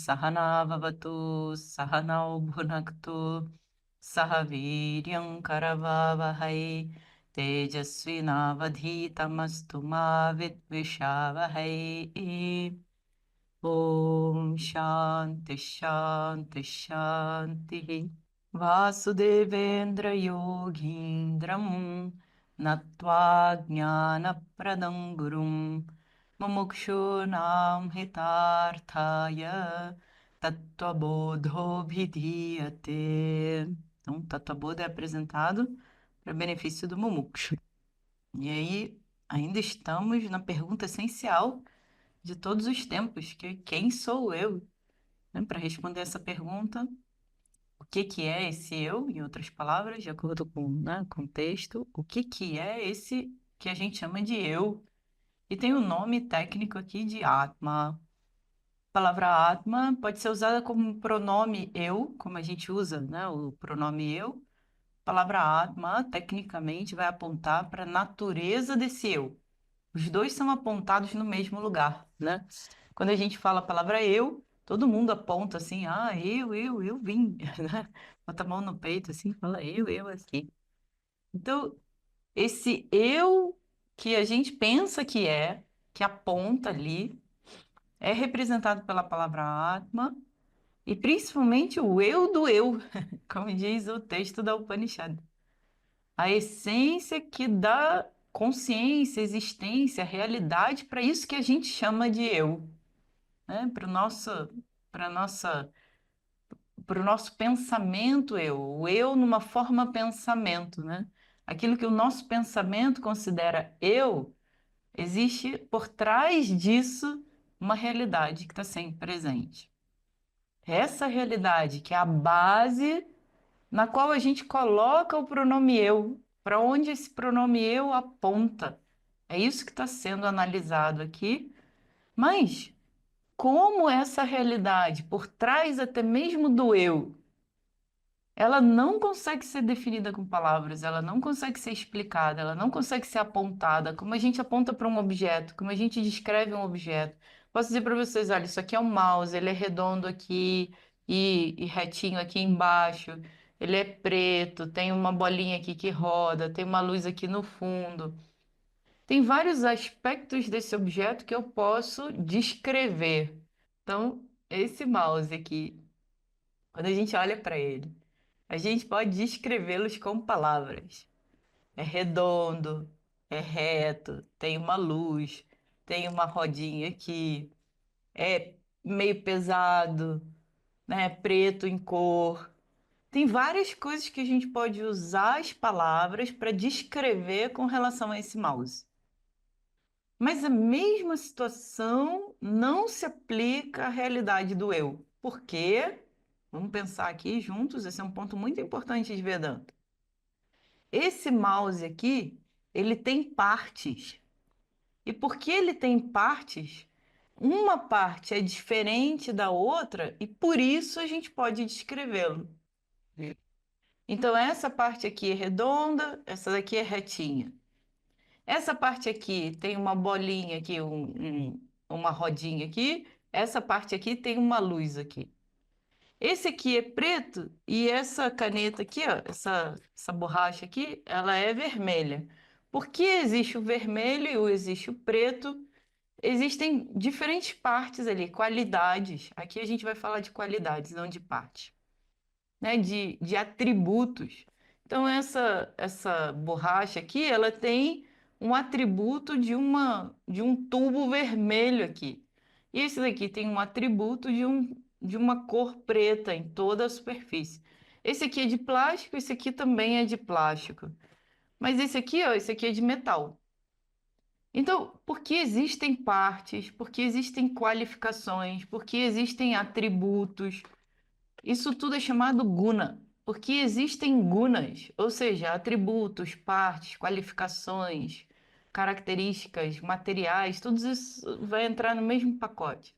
Sahana Vavatu Sahanau Bhunaktu Sahaviryam Karavavahai Tejasvinavadhitamastu ma Vidvishavahai. Om Shanti Shanti Shanti. Vasudevendra Yogindram Natva Jnanapradam Gurum Mumukshunam Hitarthaya Tattvabodho Bhidiyate. Então, Tattvabodho é apresentado para benefício do Mumukshu. E aí, ainda estamos na pergunta essencial de todos os tempos, que é quem sou eu? Né? Para responder essa pergunta, o que que é esse eu, em outras palavras, de acordo com, né, com o texto, o que que é esse que a gente chama de eu? E tem o nome técnico aqui de Atma. A palavra Atma pode ser usada como pronome eu, como a gente usa, né, o pronome eu. A palavra Atma, tecnicamente, vai apontar para a natureza desse eu. Os dois são apontados no mesmo lugar, né? Quando a gente fala a palavra eu, todo mundo aponta assim, ah, eu vim, né? Bota a mão no peito assim, fala eu aqui. Então, esse eu que a gente pensa que aponta ali, é representado pela palavra Atma e principalmente o eu do eu, como diz o texto da Upanishad. A essência que dá consciência, existência, realidade para isso que a gente chama de eu, né? Para nossa, para o nosso pensamento eu, o eu numa forma pensamento, né? Aquilo que o nosso pensamento considera eu, existe por trás disso uma realidade que está sempre presente. Essa realidade que é a base na qual a gente coloca o pronome eu, para onde esse pronome eu aponta. É isso que está sendo analisado aqui. Mas como essa realidade, por trás até mesmo do eu, ela não consegue ser definida com palavras, ela não consegue ser explicada, ela não consegue ser apontada, como a gente aponta para um objeto, como a gente descreve um objeto. Posso dizer para vocês, olha, isso aqui é um mouse, ele é redondo aqui e retinho aqui embaixo, ele é preto, tem uma bolinha aqui que roda, tem uma luz aqui no fundo. Tem vários aspectos desse objeto que eu posso descrever. Então, esse mouse aqui, quando a gente olha para ele, a gente pode descrevê-los com palavras. É redondo, é reto, tem uma luz, tem uma rodinha aqui, é meio pesado, né? É preto em cor. Tem várias coisas que a gente pode usar as palavras para descrever com relação a esse mouse. Mas a mesma situação não se aplica à realidade do eu. Por quê? Vamos pensar aqui juntos, esse é um ponto muito importante de Vedanta. Esse mouse aqui, ele tem partes. E porque ele tem partes, uma parte é diferente da outra e por isso a gente pode descrevê-lo. Então, essa parte aqui é redonda, essa daqui é retinha. Essa parte aqui tem uma bolinha aqui, uma rodinha aqui. Essa parte aqui tem uma luz aqui. Esse aqui é preto e essa caneta aqui, ó, essa borracha aqui, ela é vermelha. Porque existe o vermelho e existe o preto, existem diferentes partes ali, qualidades. Aqui a gente vai falar de qualidades, não de partes, né? De atributos. Então, essa borracha aqui, ela tem um atributo de um tubo vermelho aqui. E esse daqui tem um atributo de uma cor preta em toda a superfície. Esse aqui é de plástico, esse aqui também é de plástico. Mas esse aqui, ó, esse aqui é de metal. Então, por que existem partes? Por que existem qualificações? Por que existem atributos? Isso tudo é chamado guna, porque existem gunas, ou seja, atributos, partes, qualificações, características, materiais, tudo isso vai entrar no mesmo pacote.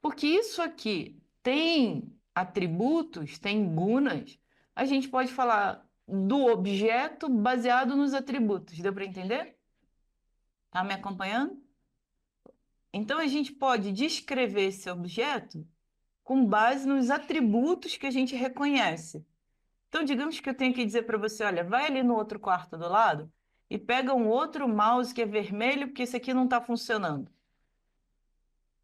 Porque isso aqui tem atributos, tem gunas, a gente pode falar do objeto baseado nos atributos. Deu para entender? Tá me acompanhando? Então a gente pode descrever esse objeto com base nos atributos que a gente reconhece. Então, digamos que eu tenho que dizer para você, olha, vai ali no outro quarto do lado e pega um outro mouse que é vermelho, porque esse aqui não está funcionando.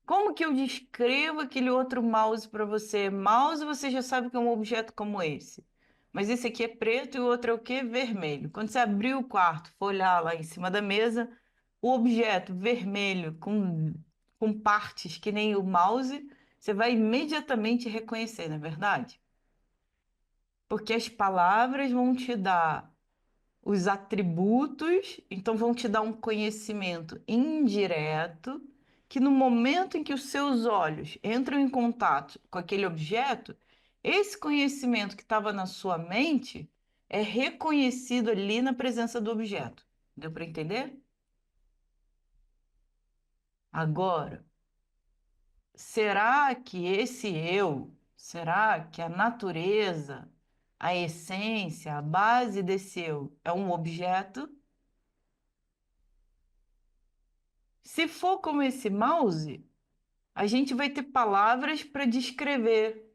Como que eu descrevo aquele outro mouse para você? Mouse você já sabe que é um objeto como esse. Mas esse aqui é preto e o outro é o quê? Vermelho. Quando você abrir o quarto, for olhar lá em cima da mesa, o objeto vermelho com partes que nem o mouse, você vai imediatamente reconhecer, não é verdade? Porque as palavras vão te dar os atributos, então vão te dar um conhecimento indireto, que no momento em que os seus olhos entram em contato com aquele objeto, esse conhecimento que estava na sua mente é reconhecido ali na presença do objeto. Deu para entender? Agora, será que esse eu, será que a natureza, a essência, a base desse eu é um objeto? Se for como esse mouse, a gente vai ter palavras para descrever.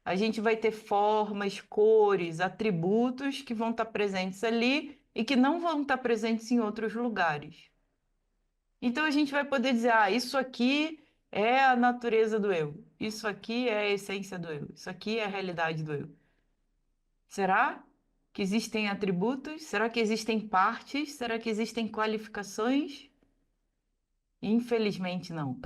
A gente vai ter formas, cores, atributos que vão estar presentes ali e que não vão estar presentes em outros lugares. Então a gente vai poder dizer: ah, isso aqui é a natureza do eu, isso aqui é a essência do eu, isso aqui é a realidade do eu. Será que existem atributos? Será que existem partes? Será que existem qualificações? Infelizmente, não.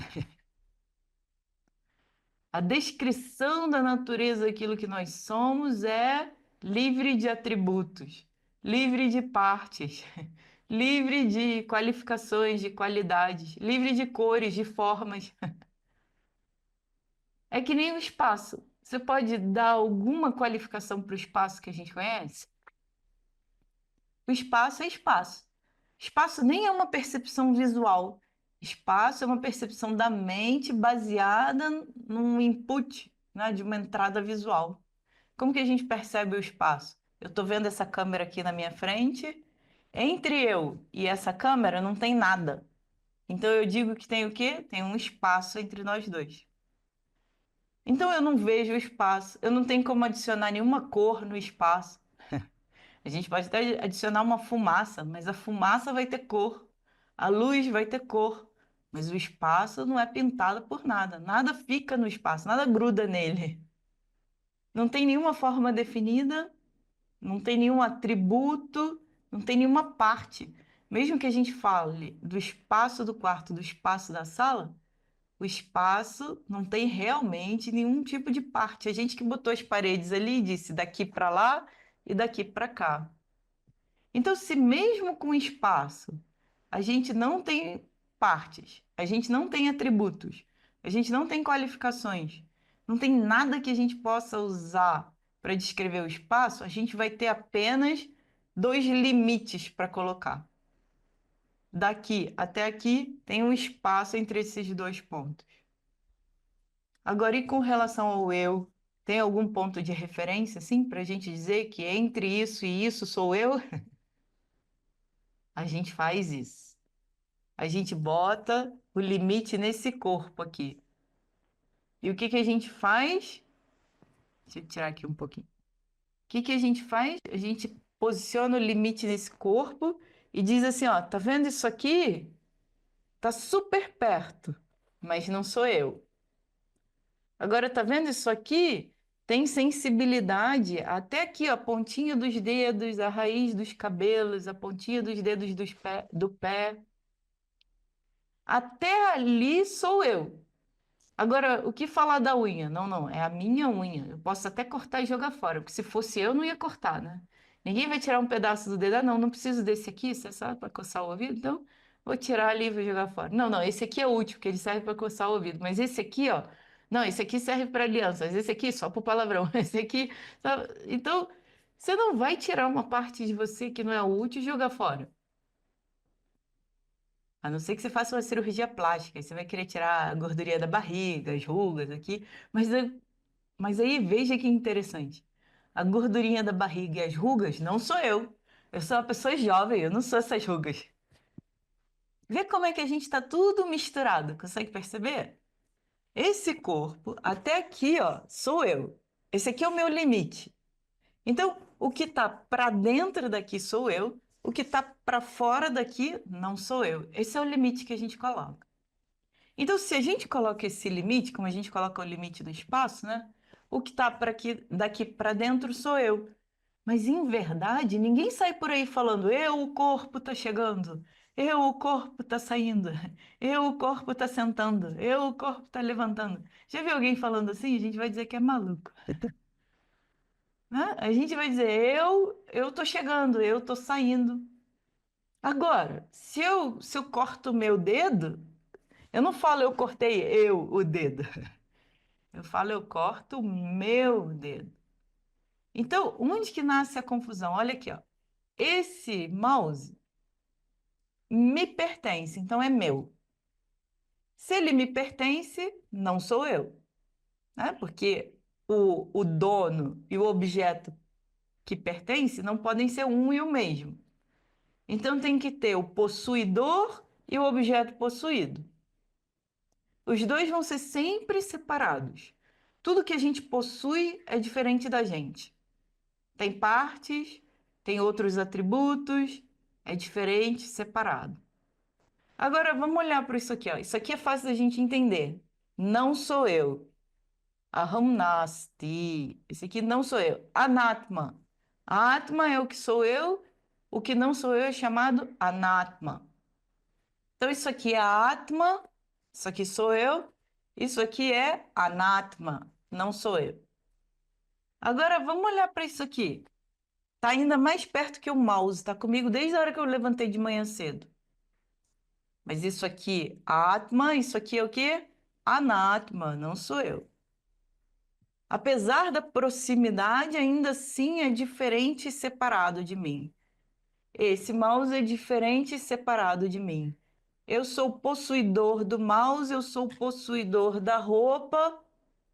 A descrição da natureza daquilo que nós somos é livre de atributos, livre de partes, livre de qualificações, de qualidades, livre de cores, de formas. É que nem o espaço. Você pode dar alguma qualificação para o espaço que a gente conhece? O espaço é espaço. Espaço nem é uma percepção visual. Espaço é uma percepção da mente baseada num input, né, de uma entrada visual. Como que a gente percebe o espaço? Eu estou vendo essa câmera aqui na minha frente. Entre eu e essa câmera não tem nada. Então eu digo que tem o quê? Tem um espaço entre nós dois. Então eu não vejo o espaço, eu não tenho como adicionar nenhuma cor no espaço. A gente pode até adicionar uma fumaça, mas a fumaça vai ter cor, a luz vai ter cor, mas o espaço não é pintado por nada, nada fica no espaço, nada gruda nele. Não tem nenhuma forma definida, não tem nenhum atributo, não tem nenhuma parte. Mesmo que a gente fale do espaço do quarto, do espaço da sala, o espaço não tem realmente nenhum tipo de parte. A gente que botou as paredes ali e disse daqui para lá e daqui para cá. Então, se mesmo com espaço a gente não tem partes, a gente não tem atributos, a gente não tem qualificações, não tem nada que a gente possa usar para descrever o espaço, a gente vai ter apenas dois limites para colocar. Daqui até aqui tem um espaço entre esses dois pontos. Agora, e com relação ao eu, tem algum ponto de referência, assim, para a gente dizer que entre isso e isso sou eu? A gente faz isso. A gente bota o limite nesse corpo aqui. E o que que a gente faz? Deixa eu tirar aqui um pouquinho. O que que a gente faz? A gente posiciona o limite nesse corpo e diz assim, ó, tá vendo isso aqui? Tá super perto, mas não sou eu. Agora, tá vendo isso aqui? Tem sensibilidade até aqui, ó, a pontinha dos dedos, a raiz dos cabelos, a pontinha dos dedos do pé. Até ali sou eu. Agora, o que falar da unha? Não, não, é a minha unha. Eu posso até cortar e jogar fora, porque se fosse eu, não ia cortar, né? Ninguém vai tirar um pedaço do dedo. Ah, não, não preciso desse aqui, você sabe, para coçar o ouvido? Então, vou tirar ali e vou jogar fora. Não, não, esse aqui é útil, porque ele serve para coçar o ouvido. Mas esse aqui, ó, não, esse aqui serve para alianças. Esse aqui só para o palavrão. Esse aqui. Sabe? Então, você não vai tirar uma parte de você que não é útil e jogar fora. A não ser que você faça uma cirurgia plástica, aí você vai querer tirar a gordurinha da barriga, as rugas aqui, mas, mas aí veja que interessante. A gordurinha da barriga e as rugas não sou eu. Eu sou uma pessoa jovem, eu não sou essas rugas. Vê como é que a gente está tudo misturado, consegue perceber? Esse corpo, até aqui, ó, sou eu. Esse aqui é o meu limite. Então, o que está para dentro daqui sou eu, o que está para fora daqui não sou eu. Esse é o limite que a gente coloca. Então, se a gente coloca esse limite, como a gente coloca o limite do espaço, né? O que está para aqui, daqui para dentro sou eu. Mas em verdade, ninguém sai por aí falando: eu, o corpo está chegando, eu, o corpo está saindo, eu, o corpo está sentando, eu, o corpo está levantando. Já viu alguém falando assim? A gente vai dizer que é maluco, né? A gente vai dizer: eu tô chegando, eu tô saindo. Agora, se eu corto o meu dedo, eu não falo eu cortei o dedo. Eu falo eu corto o meu dedo. Então, onde que nasce a confusão? Olha aqui, ó. Esse mouse me pertence, então é meu. Se ele me pertence, não sou eu, né? Porque o dono e o objeto que pertence não podem ser um e o mesmo. Então tem que ter o possuidor e o objeto possuído. Os dois vão ser sempre separados. Tudo que a gente possui é diferente da gente. Tem partes, tem outros atributos, é diferente, separado. Agora vamos olhar para isso aqui, ó. Isso aqui é fácil da gente entender. Não sou eu. Aham nasti. Esse aqui não sou eu. Anatma. Atma é o que sou eu. O que não sou eu é chamado anatma. Então, isso aqui é a Atma, isso aqui sou eu, isso aqui é Anatma, não sou eu. Agora, vamos olhar para isso aqui. Está ainda mais perto que o mouse, está comigo desde a hora que eu levantei de manhã cedo. Mas isso aqui, Atma, isso aqui é o quê? Anatma, não sou eu. Apesar da proximidade, ainda assim é diferente e separado de mim. Esse mouse é diferente e separado de mim. Eu sou o possuidor do mouse, eu sou o possuidor da roupa,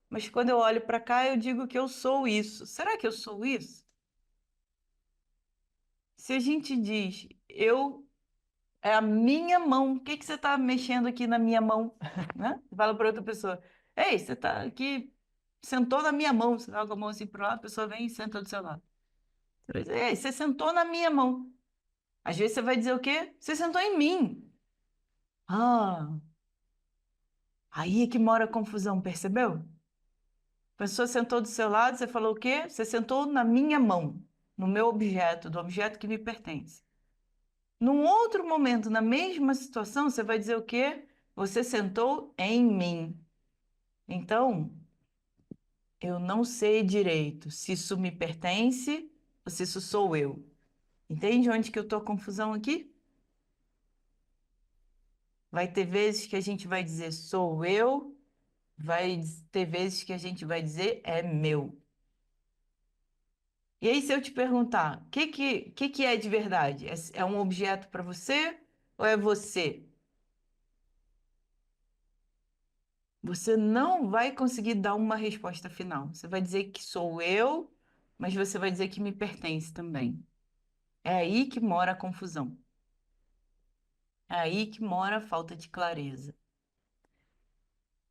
mas quando eu olho para cá, eu digo que eu sou isso. Será que eu sou isso? Se a gente diz, eu é a minha mão, o que que você está mexendo aqui na minha mão? Né? Fala para outra pessoa, ei, você está aqui, sentou na minha mão, você está com a mão assim para lado, a pessoa vem e senta do seu lado. Você vai dizer, ei, você sentou na minha mão. Às vezes você vai dizer o quê? Você sentou em mim. Ah, aí é que mora a confusão, percebeu? A pessoa sentou do seu lado, você falou o quê? Você sentou na minha mão, no meu objeto, do objeto que me pertence. Num outro momento, na mesma situação, você vai dizer o quê? Você sentou em mim. Então, eu não sei direito se isso me pertence ou se isso sou eu. Entende onde que eu estou a confusão aqui? Vai ter vezes que a gente vai dizer sou eu, vai ter vezes que a gente vai dizer é meu. E aí, se eu te perguntar, o que é de verdade? É um objeto para você ou é você? Você não vai conseguir dar uma resposta final. Você vai dizer que sou eu, mas você vai dizer que me pertence também. É aí que mora a confusão. É aí que mora a falta de clareza.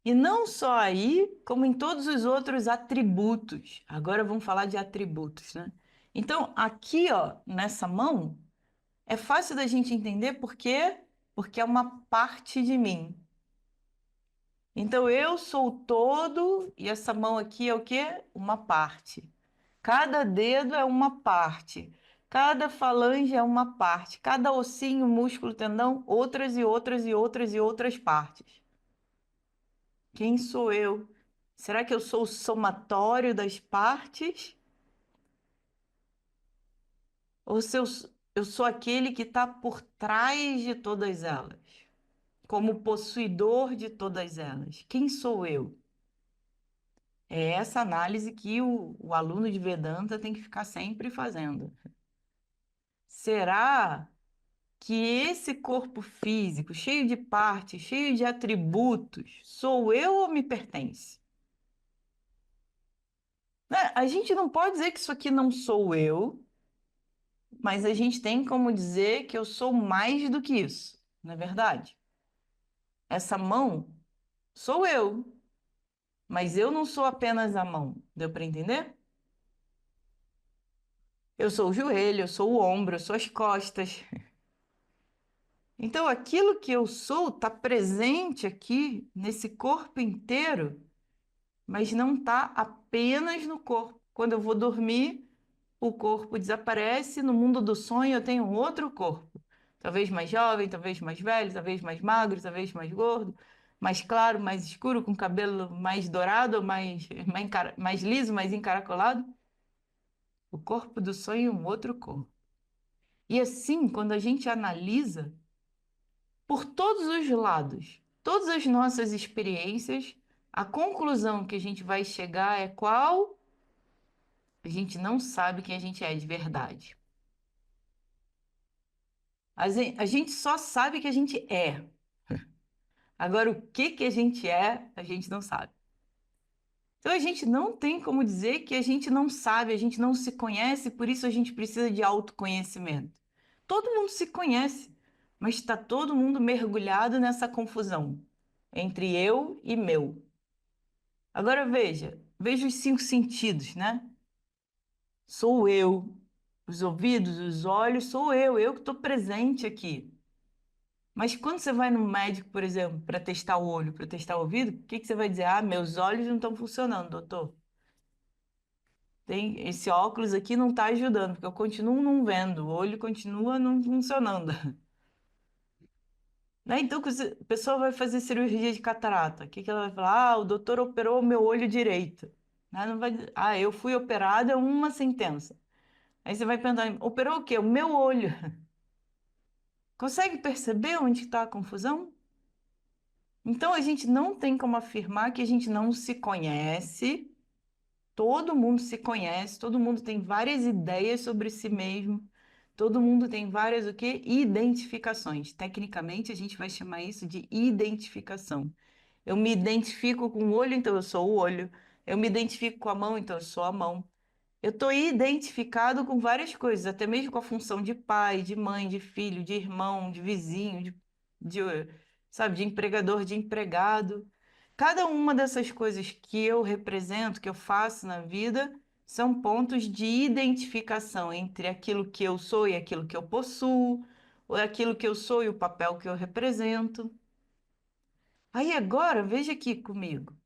E não só aí, como em todos os outros atributos. Agora vamos falar de atributos, né? Então, aqui, ó, nessa mão, é fácil da gente entender por quê? Porque é uma parte de mim. Então eu sou o todo e essa mão aqui é o quê? Uma parte. Cada dedo é uma parte. Cada falange é uma parte. Cada ossinho, músculo, tendão, outras e outras e outras e outras partes. Quem sou eu? Será que eu sou o somatório das partes? Ou se eu sou aquele que está por trás de todas elas? Como possuidor de todas elas. Quem sou eu? É essa análise que o aluno de Vedanta tem que ficar sempre fazendo. Será que esse corpo físico, cheio de partes, cheio de atributos, sou eu ou me pertence? Né? A gente não pode dizer que isso aqui não sou eu, mas a gente tem como dizer que eu sou mais do que isso, não é verdade? Essa mão sou eu. Mas eu não sou apenas a mão. Deu para entender? Eu sou o joelho, eu sou o ombro, eu sou as costas. Então, aquilo que eu sou está presente aqui nesse corpo inteiro, mas não está apenas no corpo. Quando eu vou dormir, o corpo desaparece. No mundo do sonho, eu tenho um outro corpo. Talvez mais jovem, talvez mais velho, talvez mais magro, talvez mais gordo, mais claro, mais escuro, com cabelo mais dourado, mais liso, mais encaracolado. O corpo do sonho é um outro corpo. E assim, quando a gente analisa por todos os lados, todas as nossas experiências, a conclusão que a gente vai chegar é qual? A gente não sabe quem a gente é de verdade. A gente só sabe que a gente é. Agora, o que que a gente é, a gente não sabe. Então, a gente não tem como dizer que a gente não sabe, a gente não se conhece, por isso a gente precisa de autoconhecimento. Todo mundo se conhece, mas está todo mundo mergulhado nessa confusão entre eu e meu. Agora veja os cinco sentidos, né? Sou eu. Os ouvidos, os olhos, sou eu que estou presente aqui. Mas quando você vai no médico, por exemplo, para testar o olho, para testar o ouvido, o que que você vai dizer? Ah, meus olhos não estão funcionando, doutor. Tem, esse óculos aqui não está ajudando, porque eu continuo não vendo, o olho continua não funcionando. Né? Então, quando a pessoa vai fazer cirurgia de catarata, o que que ela vai falar? Ah, o doutor operou o meu olho direito. Né? Não vai, ah, eu fui operada, é uma sentença. Aí você vai perguntar, operou o quê? O meu olho. Consegue perceber onde está a confusão? Então, a gente não tem como afirmar que a gente não se conhece. Todo mundo se conhece, todo mundo tem várias ideias sobre si mesmo, todo mundo tem várias o quê? Identificações. Tecnicamente, a gente vai chamar isso de identificação. Eu me identifico com o olho, então eu sou o olho. Eu me identifico com a mão, então eu sou a mão. Eu estou identificado com várias coisas, até mesmo com a função de pai, de mãe, de filho, de irmão, de vizinho, de, sabe, de empregador, de empregado. Cada uma dessas coisas que eu represento, que eu faço na vida, são pontos de identificação entre aquilo que eu sou e aquilo que eu possuo, ou aquilo que eu sou e o papel que eu represento. Aí agora, veja aqui comigo.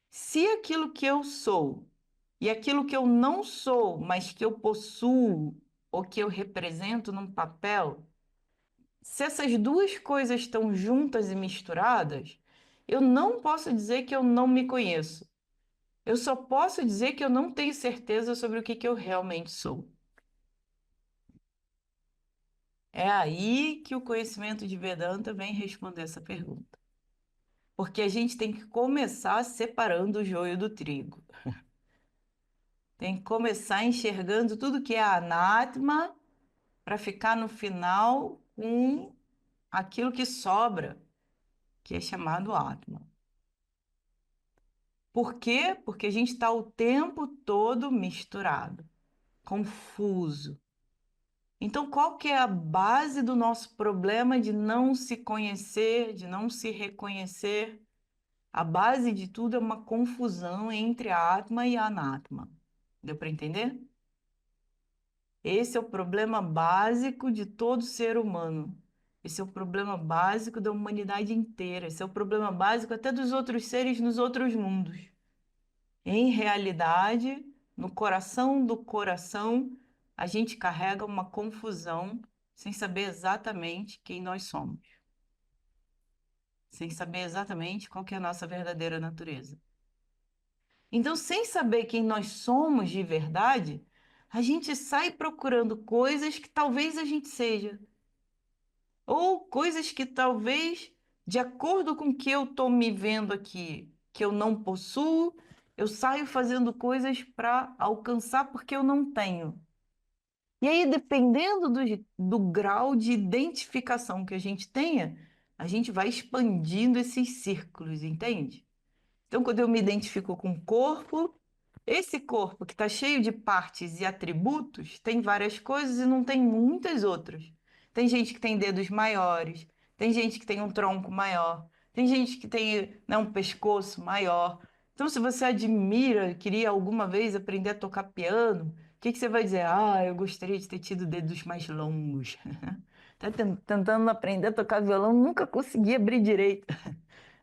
Se aquilo que eu sou e aquilo que eu não sou, mas que eu possuo ou que eu represento num papel, se essas duas coisas estão juntas e misturadas, eu não posso dizer que eu não me conheço. Eu só posso dizer que eu não tenho certeza sobre o que que eu realmente sou. É aí que o conhecimento de Vedanta vem responder essa pergunta. Porque a gente tem que começar separando o joio do trigo. Tem que começar enxergando tudo que é anátema para ficar no final com aquilo que sobra, que é chamado Atma. Por quê? Porque a gente está o tempo todo misturado, confuso. Então, qual que é a base do nosso problema de não se conhecer, de não se reconhecer? A base de tudo é uma confusão entre a Atma e a Anatma. Deu para entender? Esse é o problema básico de todo ser humano. Esse é o problema básico da humanidade inteira. Esse é o problema básico até dos outros seres nos outros mundos. Em realidade, no coração do coração, a gente carrega uma confusão sem saber exatamente quem nós somos, sem saber exatamente qual que é a nossa verdadeira natureza. Então, sem saber quem nós somos de verdade, a gente sai procurando coisas que talvez a gente seja, ou coisas que talvez, de acordo com o que eu estou me vendo aqui, que eu não possuo, eu saio fazendo coisas para alcançar porque eu não tenho. E aí, dependendo do grau de identificação que a gente tenha, a gente vai expandindo esses círculos, entende? Então, quando eu me identifico com o corpo, esse corpo que está cheio de partes e atributos tem várias coisas e não tem muitas outras. Tem gente que tem dedos maiores, tem gente que tem um tronco maior, tem gente que tem, né, um pescoço maior, Então, se você admira, queria alguma vez aprender a tocar piano, o que que você vai dizer? Ah, eu gostaria de ter tido dedos mais longos. Tá tentando aprender a tocar violão, nunca consegui abrir direito.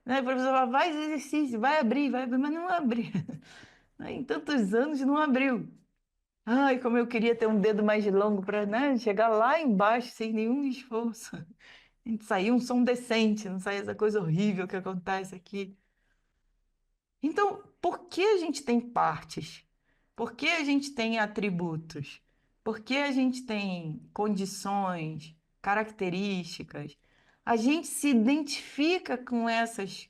Né? O professor fala, faz exercício, vai abrir, mas não abre. Em tantos anos não abriu. Ai, como eu queria ter um dedo mais longo para, né, chegar lá embaixo sem nenhum esforço. A gente sair um som decente, não sair essa coisa horrível que acontece aqui. Então, por que a gente tem partes? Por que a gente tem atributos? Por que a gente tem condições, características? A gente se identifica com essas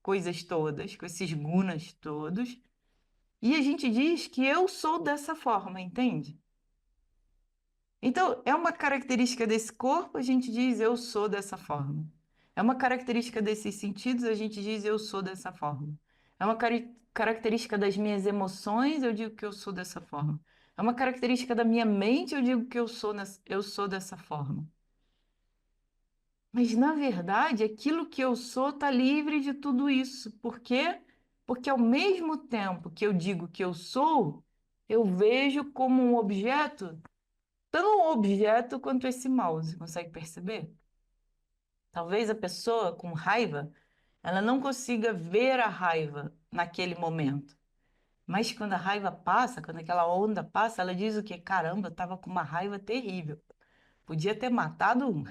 coisas todas, com esses gunas todos, e a gente diz que eu sou dessa forma, entende? Então, é uma característica desse corpo, a gente diz eu sou dessa forma. É uma característica desses sentidos, a gente diz eu sou dessa forma. É uma característica das minhas emoções, eu digo que eu sou dessa forma. É uma característica da minha mente, eu digo que eu sou dessa forma. Mas, na verdade, aquilo que eu sou está livre de tudo isso. Por quê? Porque, ao mesmo tempo que eu digo que eu sou, eu vejo como um objeto tão objeto quanto esse mouse, consegue perceber? Talvez a pessoa com raiva, ela não consiga ver a raiva naquele momento. Mas quando a raiva passa, quando aquela onda passa, ela diz o quê? Caramba, eu estava com uma raiva terrível. Podia ter matado um.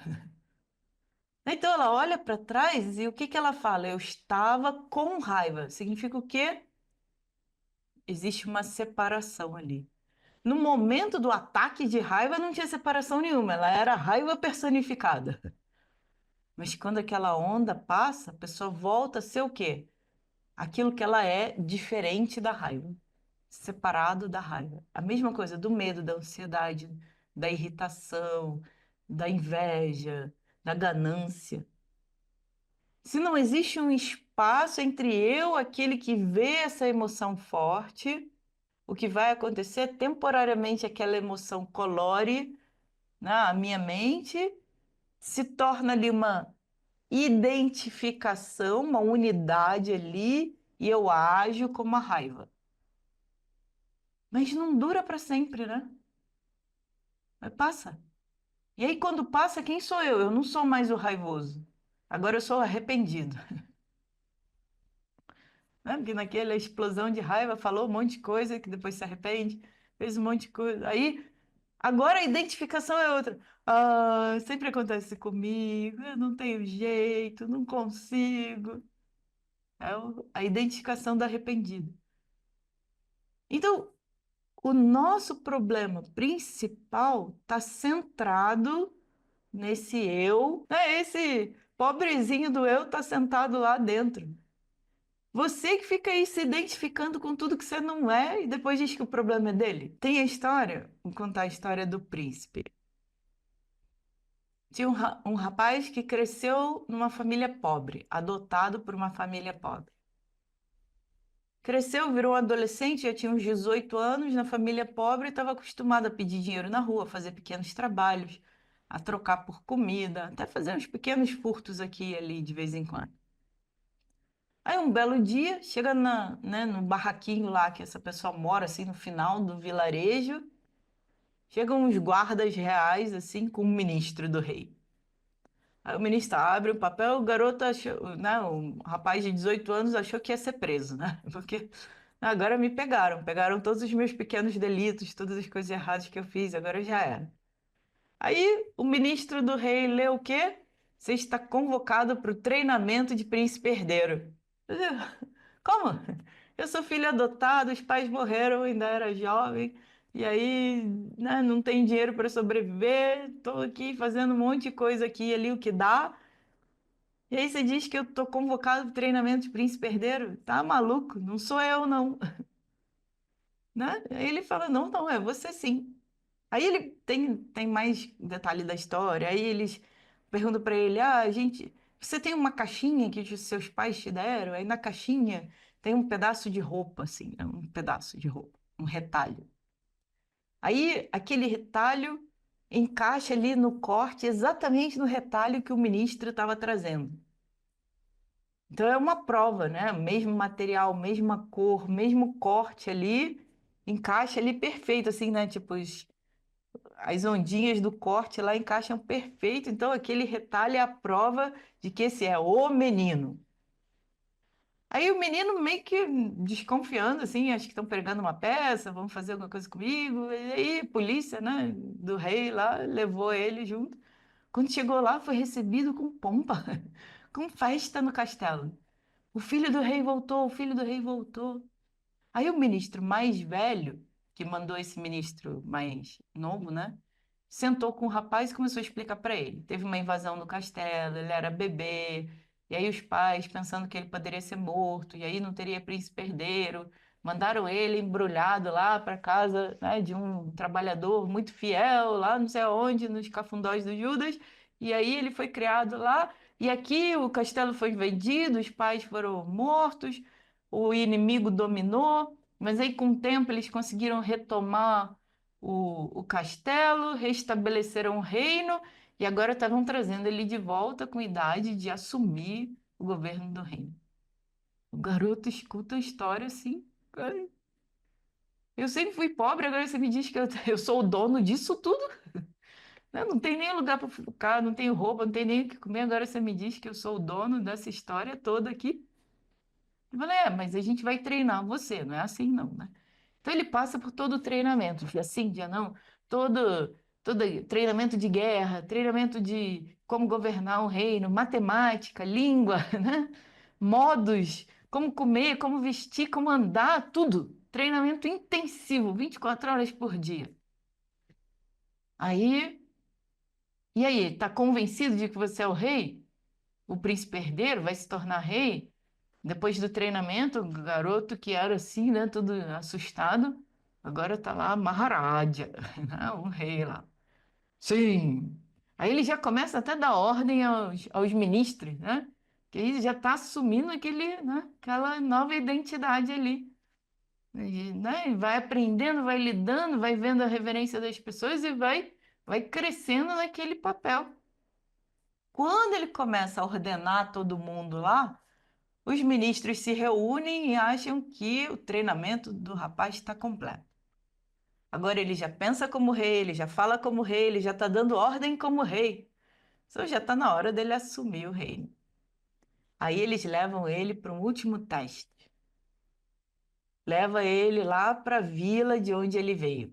Então ela olha para trás e o que que ela fala? Eu estava com raiva. Significa o quê? Existe uma separação ali. No momento do ataque de raiva não tinha separação nenhuma, ela era raiva personificada. Mas quando aquela onda passa, a pessoa volta a ser o quê? Aquilo que ela é diferente da raiva, separado da raiva. A mesma coisa do medo, da ansiedade, da irritação, da inveja, da ganância. Se não existe um espaço entre eu, aquele que vê essa emoção forte, o que vai acontecer temporariamente aquela emoção colore, né, a minha mente, se torna ali uma identificação, uma unidade ali, e eu ajo como a raiva. Mas não dura para sempre, né? Mas passa. E aí, quando passa, quem sou eu? Eu não sou mais o raivoso. Agora eu sou o arrependido. Né? Porque naquela explosão de raiva falou um monte de coisa que depois se arrepende, fez um monte de coisa. Aí, agora a identificação é outra. Ah, sempre acontece comigo, eu não tenho jeito, não consigo. É a identificação do arrependido. Então, o nosso problema principal está centrado nesse eu, né? Esse pobrezinho do eu está sentado lá dentro. Você que fica aí se identificando com tudo que você não é e depois diz que o problema é dele. Tem a história, vou contar a história do príncipe. Tinha um rapaz que cresceu numa família pobre, adotado por uma família pobre. Cresceu, virou adolescente, já tinha uns 18 anos, na família pobre, estava acostumado a pedir dinheiro na rua, fazer pequenos trabalhos, a trocar por comida, até fazer uns pequenos furtos aqui e ali de vez em quando. Aí um belo dia, chega né, no barraquinho lá que essa pessoa mora, assim, no final do vilarejo, chegam uns guardas reais, assim, com o ministro do rei. Aí o ministro abre o papel, o garoto achou, né, o rapaz de 18 anos achou que ia ser preso, né? Porque agora me pegaram, pegaram todos os meus pequenos delitos, todas as coisas erradas que eu fiz, agora já era. Aí o ministro do rei lê o quê? Você está convocado para o treinamento de príncipe herdeiro. Como? Eu sou filho adotado, os pais morreram, eu ainda era jovem, e aí, né, não tem dinheiro para sobreviver, estou aqui fazendo um monte de coisa aqui e ali, o que dá. E aí você diz que eu estou convocado para o treinamento de príncipe herdeiro? Tá maluco? Não sou eu, não. Né? Aí ele fala, não, não, é você sim. Aí ele tem mais detalhe da história, aí eles perguntam para ele, ah, gente, você tem uma caixinha que os seus pais te deram? Aí na caixinha tem um pedaço de roupa, assim, é um pedaço de roupa, um retalho. Aí aquele retalho encaixa ali no corte, exatamente no retalho que o ministro estava trazendo. Então é uma prova, né? Mesmo material, mesma cor, mesmo corte ali, encaixa ali perfeito, assim, né? Tipo, as ondinhas do corte lá encaixam perfeito. Então aquele retalho é a prova de que esse é o menino. Aí o menino meio que desconfiando, assim, acho que estão pregando uma peça, vão fazer alguma coisa comigo. E aí, a polícia, né, do rei lá, levou ele junto. Quando chegou lá, foi recebido com pompa, com festa no castelo. O filho do rei voltou, o filho do rei voltou. Aí o ministro mais velho, que mandou esse ministro mais novo, né? Sentou com o rapaz e começou a explicar para ele. Teve uma invasão no castelo, ele era bebê, e aí os pais, pensando que ele poderia ser morto, e aí não teria príncipe herdeiro, mandaram ele embrulhado lá para casa, né, de um trabalhador muito fiel, lá não sei aonde, nos cafundós do Judas, e aí ele foi criado lá, e aqui o castelo foi vendido, os pais foram mortos, o inimigo dominou, mas aí com o tempo eles conseguiram retomar o castelo, restabeleceram o reino e agora estavam trazendo ele de volta com idade de assumir o governo do reino. O garoto escuta a história assim. "Ai, eu sempre fui pobre, agora você me diz que eu sou o dono disso tudo? Né? Não tem nem lugar para ficar, não tenho roupa, não tem nem o que comer, agora você me diz que eu sou o dono dessa história toda aqui?" Eu falei, mas a gente vai treinar você, não é assim não, né? Então ele passa por todo o treinamento, dia sim, dia não, todo treinamento de guerra, treinamento de como governar o reino, matemática, língua, né? Modos, como comer, como vestir, como andar, tudo. Treinamento intensivo, 24 horas por dia. Aí, e aí, tá convencido de que você é o rei? O príncipe herdeiro vai se tornar rei? Depois do treinamento, o garoto que era assim, né, todo assustado, agora tá lá Maharaja, né, um rei lá. Sim. Aí ele já começa até a dar ordem aos ministros, né? Que aí já está assumindo aquela nova identidade ali. E, né, e vai aprendendo, vai lidando, vai vendo a reverência das pessoas e vai crescendo naquele papel. Quando ele começa a ordenar todo mundo lá, os ministros se reúnem e acham que o treinamento do rapaz está completo. Agora ele já pensa como rei, ele já fala como rei, ele já está dando ordem como rei. Só já está na hora dele assumir o reino. Aí eles levam ele para um último teste. Leva ele lá para a vila de onde ele veio.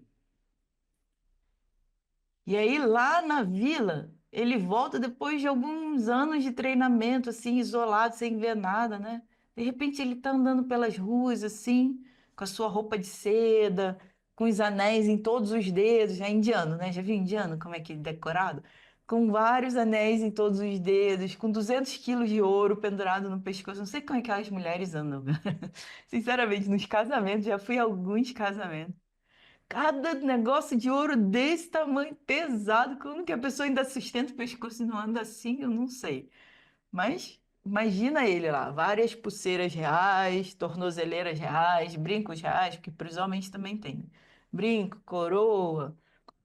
E aí, lá na vila, ele volta depois de alguns anos de treinamento, assim, isolado, sem ver nada, né? De repente, ele tá andando pelas ruas, assim, com a sua roupa de seda, com os anéis em todos os dedos, é indiano, né? Já viu indiano, como é que é decorado? Com vários anéis em todos os dedos, com 200 quilos de ouro pendurado no pescoço. Não sei como é que as mulheres andam. Sinceramente, nos casamentos, já fui a alguns casamentos. Cada negócio de ouro desse tamanho, pesado, como que a pessoa ainda sustenta o pescoço e não anda assim, eu não sei. Mas imagina ele lá, várias pulseiras reais, tornozeleiras reais, brincos reais, porque para os homens também tem, né? Brinco, coroa,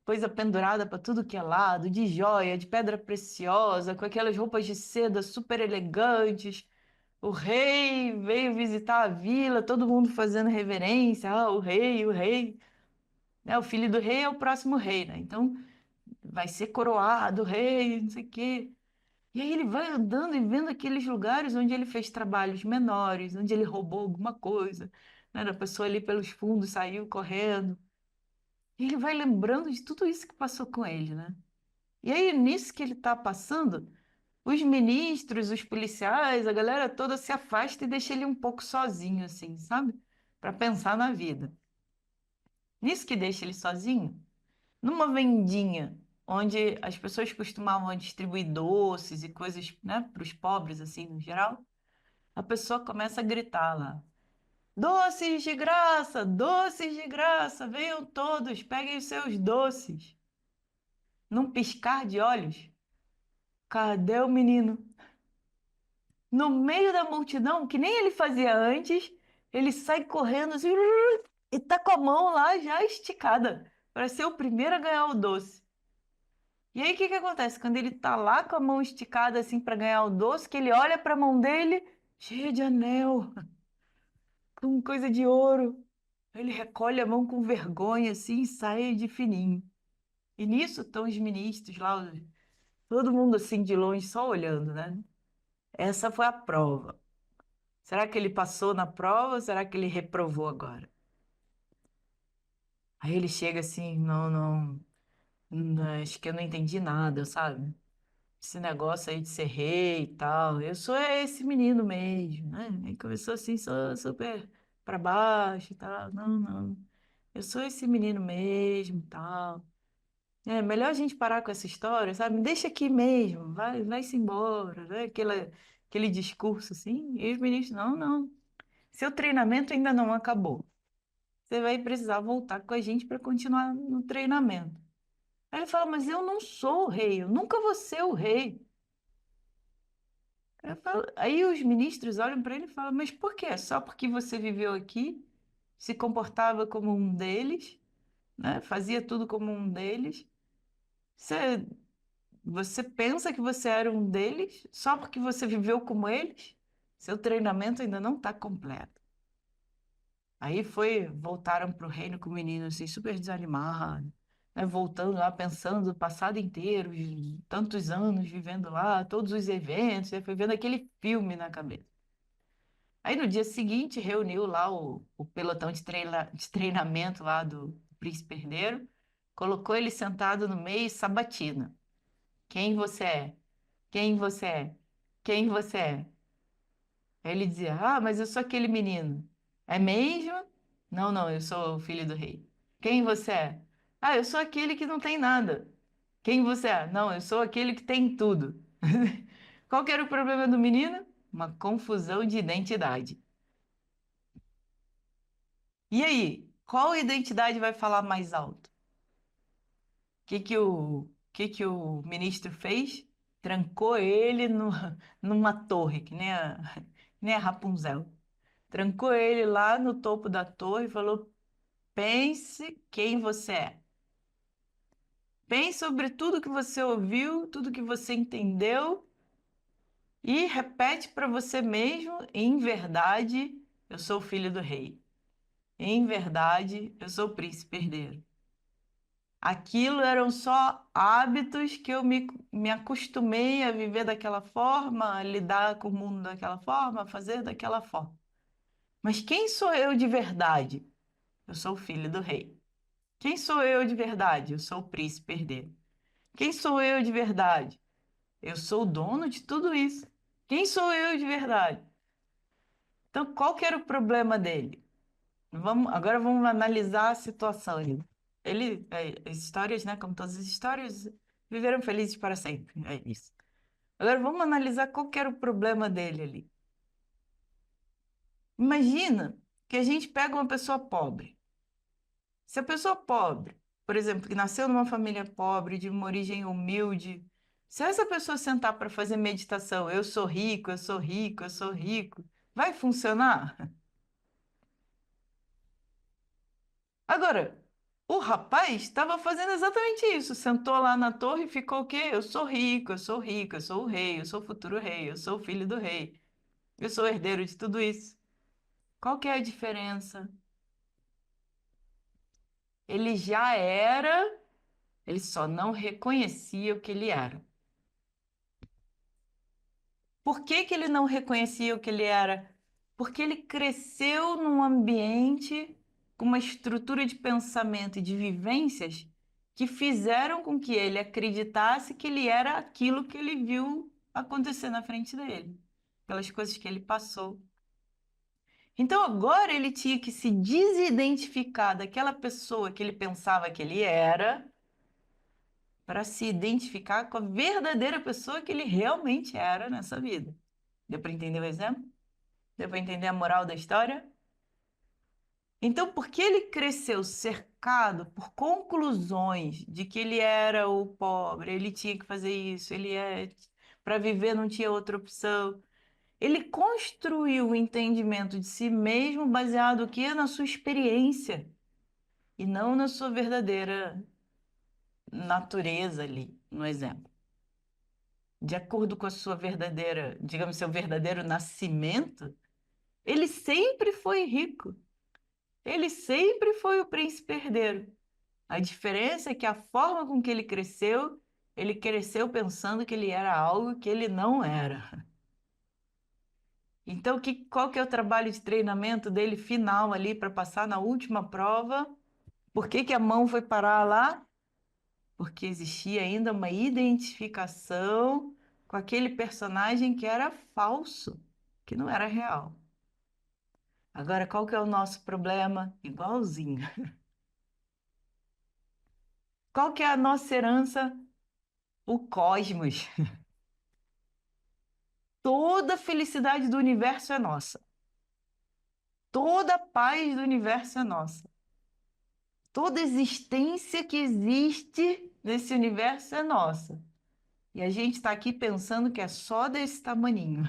coisa pendurada para tudo que é lado, de joia, de pedra preciosa, com aquelas roupas de seda super elegantes. O rei veio visitar a vila, todo mundo fazendo reverência, o rei, o rei, né? O filho do rei é o próximo rei, né? Então vai ser coroado rei, não sei o quê. E aí ele vai andando e vendo aqueles lugares onde ele fez trabalhos menores, onde ele roubou alguma coisa, né? A pessoa ali pelos fundos saiu correndo. E ele vai lembrando de tudo isso que passou com ele, né? E aí, nisso que ele está passando, os ministros, os policiais, a galera toda se afasta e deixa ele um pouco sozinho, assim, sabe? Para pensar na vida. Nisso que deixa ele sozinho, numa vendinha onde as pessoas costumavam distribuir doces e coisas, né, para os pobres, assim, no geral, a pessoa começa a gritar lá: doces de graça, venham todos, peguem os seus doces. Num piscar de olhos, cadê o menino? No meio da multidão, que nem ele fazia antes, ele sai correndo assim, e tá com a mão lá já esticada, para ser o primeiro a ganhar o doce. E aí, o que que acontece? Quando ele tá lá com a mão esticada assim para ganhar o doce, que ele olha para a mão dele cheia de anel, com coisa de ouro. Ele recolhe a mão com vergonha, assim, e sai de fininho. E nisso estão os ministros lá, todo mundo assim de longe, só olhando, né? Essa foi a prova. Será que ele passou na prova ou será que ele reprovou agora? Aí ele chega assim, acho que eu não entendi nada, sabe? Esse negócio aí de ser rei e tal. Eu sou esse menino mesmo, né? Aí começou assim, sou super pra baixo e tal. Não, não. Eu sou esse menino mesmo e tal. É melhor a gente parar com essa história, sabe? Me deixa aqui mesmo, vai-se embora, né? Aquele discurso assim. E os ministros, não, não. Seu treinamento ainda não acabou. Você vai precisar voltar com a gente para continuar no treinamento. Aí ele fala, mas eu não sou o rei, eu nunca vou ser o rei. Aí os ministros olham para ele e falam, mas por quê? Só porque você viveu aqui, se comportava como um deles, né? Fazia tudo como um deles. Você, você pensa que você era um deles só porque você viveu como eles? Seu treinamento ainda não está completo. Aí voltaram para o reino com o menino assim, super desanimado, né? Voltando lá, pensando o passado inteiro, tantos anos vivendo lá, todos os eventos, e foi vendo aquele filme na cabeça. Aí no dia seguinte reuniu lá o pelotão de treinamento lá do Príncipe Herdeiro, colocou ele sentado no meio e sabatina. Quem você é? Quem você é? Quem você é? Aí ele dizia: Ah, mas eu sou aquele menino. É mesmo? Não, não, eu sou o filho do rei. Quem você é? Ah, eu sou aquele que não tem nada. Quem você é? Não, eu sou aquele que tem tudo. Qual que era o problema do menino? Uma confusão de identidade. E aí, qual identidade vai falar mais alto? O que que o ministro fez? Trancou ele numa torre, que nem a Rapunzel. Trancou ele lá no topo da torre e falou: pense quem você é. Pense sobre tudo que você ouviu, tudo que você entendeu e repete para você mesmo: em verdade, eu sou o filho do rei. Em verdade, eu sou o príncipe herdeiro. Aquilo eram só hábitos que eu me acostumei a viver daquela forma, a lidar com o mundo daquela forma, a fazer daquela forma. Mas quem sou eu de verdade? Eu sou o filho do rei. Quem sou eu de verdade? Eu sou o príncipe herdeiro. Quem sou eu de verdade? Eu sou o dono de tudo isso. Quem sou eu de verdade? Então, qual que era o problema dele? Agora vamos analisar a situação ali. As histórias, né, como todas as histórias, viveram felizes para sempre. É isso. Agora vamos analisar qual que era o problema dele ali. Imagina que a gente pega uma pessoa pobre. Se a pessoa pobre, por exemplo, que nasceu numa família pobre, de uma origem humilde, se essa pessoa sentar para fazer meditação, eu sou rico, eu sou rico, eu sou rico, vai funcionar? Agora, o rapaz estava fazendo exatamente isso. Sentou lá na torre e ficou o quê? Eu sou rico, eu sou rico, eu sou o rei, eu sou o futuro rei, eu sou o filho do rei, eu sou herdeiro de tudo isso. Qual que é a diferença? Ele já era, ele só não reconhecia o que ele era. Por que que ele não reconhecia o que ele era? Porque ele cresceu num ambiente com uma estrutura de pensamento e de vivências que fizeram com que ele acreditasse que ele era aquilo que ele viu acontecer na frente dele, pelas coisas que ele passou. Então agora ele tinha que se desidentificar daquela pessoa que ele pensava que ele era, para se identificar com a verdadeira pessoa que ele realmente era nessa vida. Deu para entender o exemplo? Deu para entender a moral da história? Então, porque ele cresceu cercado por conclusões de que ele era o pobre, ele tinha que fazer isso, para viver não tinha outra opção. Ele construiu o entendimento de si mesmo baseado o quê? Na sua experiência e não na sua verdadeira natureza ali, no exemplo. de acordo com a sua verdadeira, digamos, seu verdadeiro nascimento, ele sempre foi rico. Ele sempre foi o príncipe herdeiro. A diferença é que a forma com que ele cresceu pensando que ele era algo que ele não era. Então, qual que é o trabalho de treinamento dele final ali para passar na última prova? Por que que a mão foi parar lá? Porque existia ainda uma identificação com aquele personagem que era falso, que não era real. Agora, qual que é o nosso problema? Igualzinho. Qual que é a nossa herança? O cosmos. Toda a felicidade do universo é nossa. Toda a paz do universo é nossa. Toda existência que existe nesse universo é nossa. E a gente está aqui pensando que é só desse tamaninho.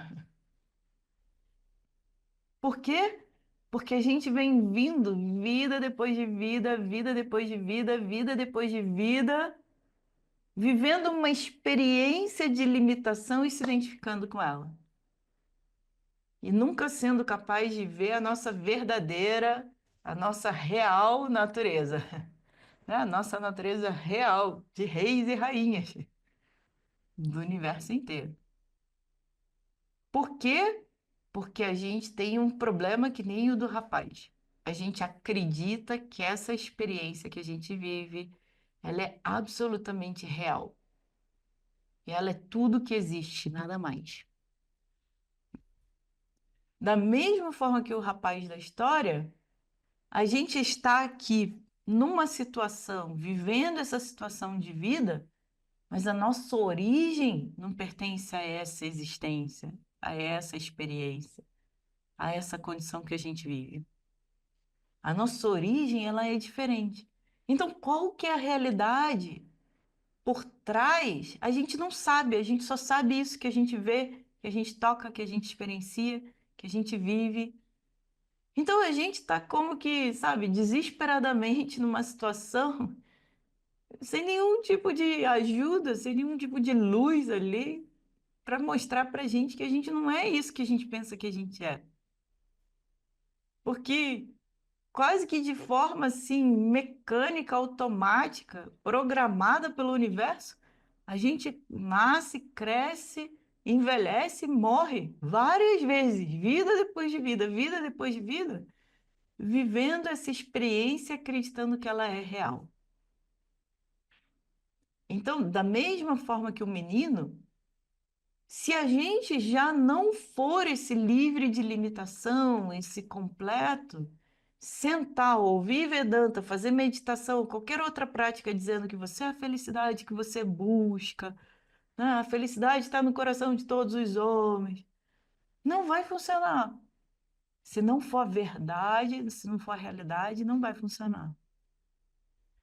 Por quê? Porque a gente vem vindo vida depois de vida, vida depois de vida, vida depois de vida, vivendo uma experiência de limitação e se identificando com ela. E nunca sendo capaz de ver a nossa verdadeira, a nossa real natureza, né? A nossa natureza real, de reis e rainhas do universo inteiro. Por quê? Porque a gente tem um problema que nem o do rapaz. A gente acredita que essa experiência que a gente vive, ela é absolutamente real. E ela é tudo que existe, nada mais. Da mesma forma que o rapaz da história, a gente está aqui numa situação, vivendo essa situação de vida, mas a nossa origem não pertence a essa existência, a essa experiência, a essa condição que a gente vive. A nossa origem, ela é diferente. Então, qual que é a realidade por trás? A gente não sabe, a gente só sabe isso que a gente vê, que a gente toca, que a gente experiencia, que a gente vive. Então, a gente está como que, sabe, desesperadamente numa situação sem nenhum tipo de ajuda, sem nenhum tipo de luz ali para mostrar para a gente que a gente não é isso que a gente pensa que a gente é. Porque quase que de forma assim mecânica, automática, programada pelo universo, a gente nasce, cresce, envelhece, morre várias vezes, vida depois de vida, vivendo essa experiência acreditando que ela é real. Então, da mesma forma que o menino, se a gente já não for esse livre de limitação, esse completo, sentar, ouvir Vedanta, fazer meditação, qualquer outra prática dizendo que você é a felicidade que você busca, né? A felicidade está no coração de todos os homens, não vai funcionar. Se não for a verdade, se não for a realidade, não vai funcionar.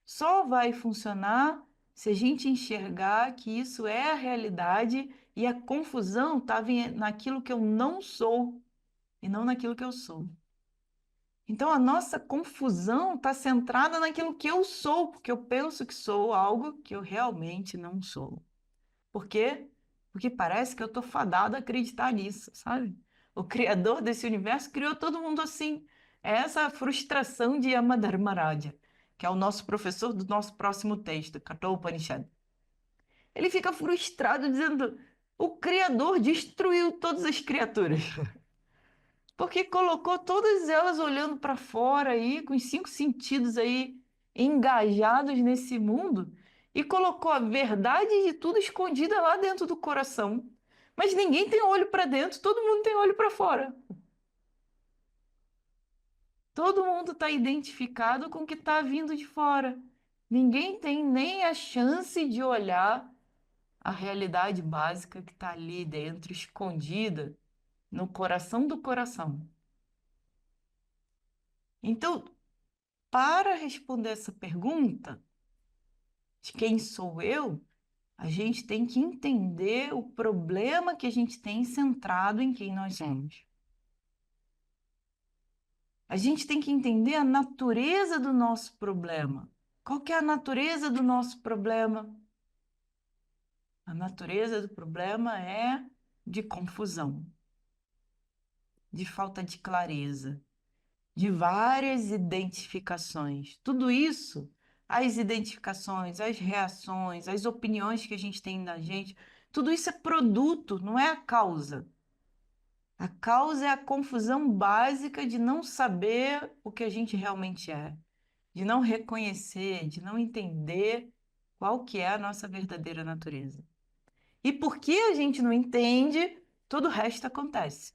Só vai funcionar se a gente enxergar que isso é a realidade e a confusão está naquilo que eu não sou e não naquilo que eu sou. Então, a nossa confusão está centrada naquilo que eu sou, porque eu penso que sou algo que eu realmente não sou. Por quê? Porque parece que eu estou fadada a acreditar nisso, sabe? O criador desse universo criou todo mundo assim. É essa a frustração de Yamadharmaraja, que é o nosso professor do nosso próximo texto, Kathopanishad. Ele fica frustrado dizendo: o criador destruiu todas as criaturas. Porque colocou todas elas olhando para fora aí, com os cinco sentidos aí engajados nesse mundo, e colocou a verdade de tudo escondida lá dentro do coração. Mas ninguém tem olho para dentro, todo mundo tem olho para fora. Todo mundo está identificado com o que está vindo de fora. Ninguém tem nem a chance de olhar a realidade básica que está ali dentro, escondida no coração do coração. Então, para responder essa pergunta de quem sou eu, a gente tem que entender o problema que a gente tem centrado em quem nós somos. A gente tem que entender a natureza do nosso problema. Qual que é a natureza do nosso problema? A natureza do problema é de confusão, de falta de clareza, de várias identificações. Tudo isso, as identificações, as reações, as opiniões que a gente tem da gente, tudo isso é produto, não é a causa. A causa é a confusão básica de não saber o que a gente realmente é, de não reconhecer, de não entender qual que é a nossa verdadeira natureza. E porque a gente não entende, todo o resto acontece.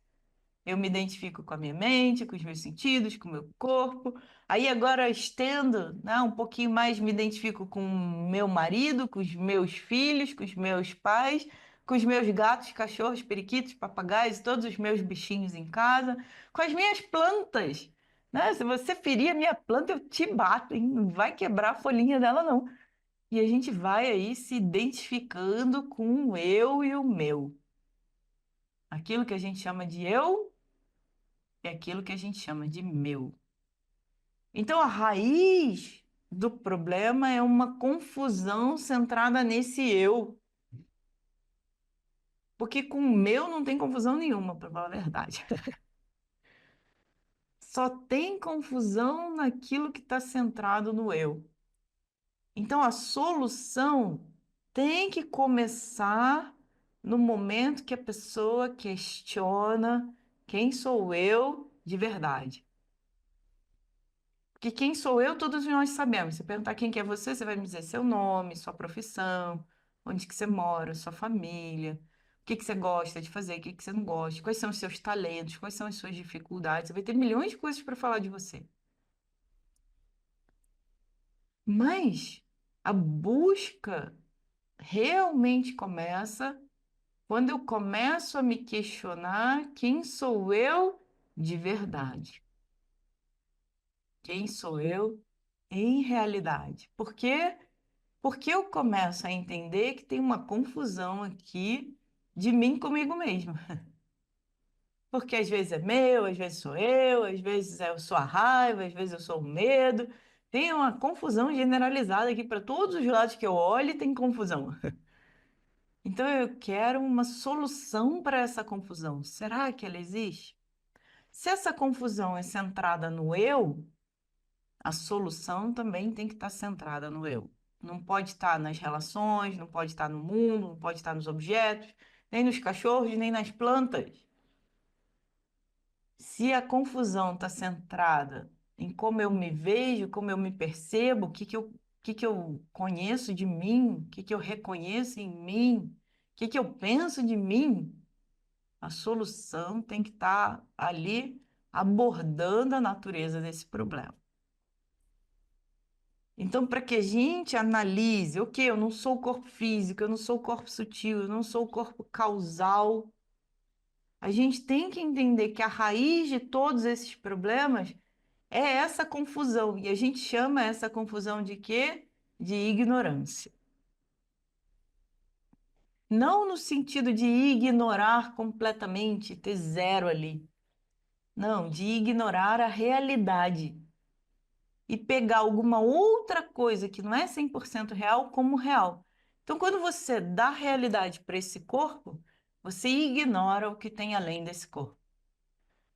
Eu me identifico com a minha mente, com os meus sentidos, com o meu corpo. Aí agora estendo, né, um pouquinho mais, me identifico com o meu marido, com os meus filhos, com os meus pais, com os meus gatos, cachorros, periquitos, papagaios, todos os meus bichinhos em casa, com as minhas plantas. Né? Se você ferir a minha planta, eu te bato, hein? Não vai quebrar a folhinha dela, não. E a gente vai aí se identificando com o eu e o meu. Aquilo que a gente chama de eu é aquilo que a gente chama de meu. Então, a raiz do problema é uma confusão centrada nesse eu. Porque com o meu não tem confusão nenhuma, para falar a verdade. Só tem confusão naquilo que está centrado no eu. Então, a solução tem que começar no momento que a pessoa questiona quem sou eu de verdade. Porque quem sou eu, todos nós sabemos. Se eu perguntar quem que é você, você vai me dizer seu nome, sua profissão, onde que você mora, sua família, o que que você gosta de fazer, o que que você não gosta, quais são os seus talentos, quais são as suas dificuldades. Você vai ter milhões de coisas para falar de você. Mas a busca realmente começa quando eu começo a me questionar quem sou eu de verdade. Quem sou eu em realidade? Porque eu começo a entender que tem uma confusão aqui de mim comigo mesmo. Porque às vezes é meu, às vezes sou eu, às vezes eu sou a raiva, às vezes eu sou o medo. Tem uma confusão generalizada aqui para todos os lados que eu olho, tem confusão. Então eu quero uma solução para essa confusão. Será que ela existe? Se essa confusão é centrada no eu, a solução também tem que estar centrada no eu. Não pode estar nas relações, não pode estar no mundo, não pode estar nos objetos, nem nos cachorros, nem nas plantas. Se a confusão está centrada em como eu me vejo, como eu me percebo, o que que eu conheço de mim, o que que eu reconheço em mim, o que que eu penso de mim, a solução tem que estar ali abordando a natureza desse problema. Então, para que a gente analise, ok, eu não sou o corpo físico, eu não sou o corpo sutil, eu não sou o corpo causal, a gente tem que entender que a raiz de todos esses problemas é essa confusão. E a gente chama essa confusão de quê? De ignorância. Não no sentido de ignorar completamente, ter zero ali. Não, de ignorar a realidade e pegar alguma outra coisa que não é 100% real como real. Então, quando você dá realidade para esse corpo, você ignora o que tem além desse corpo.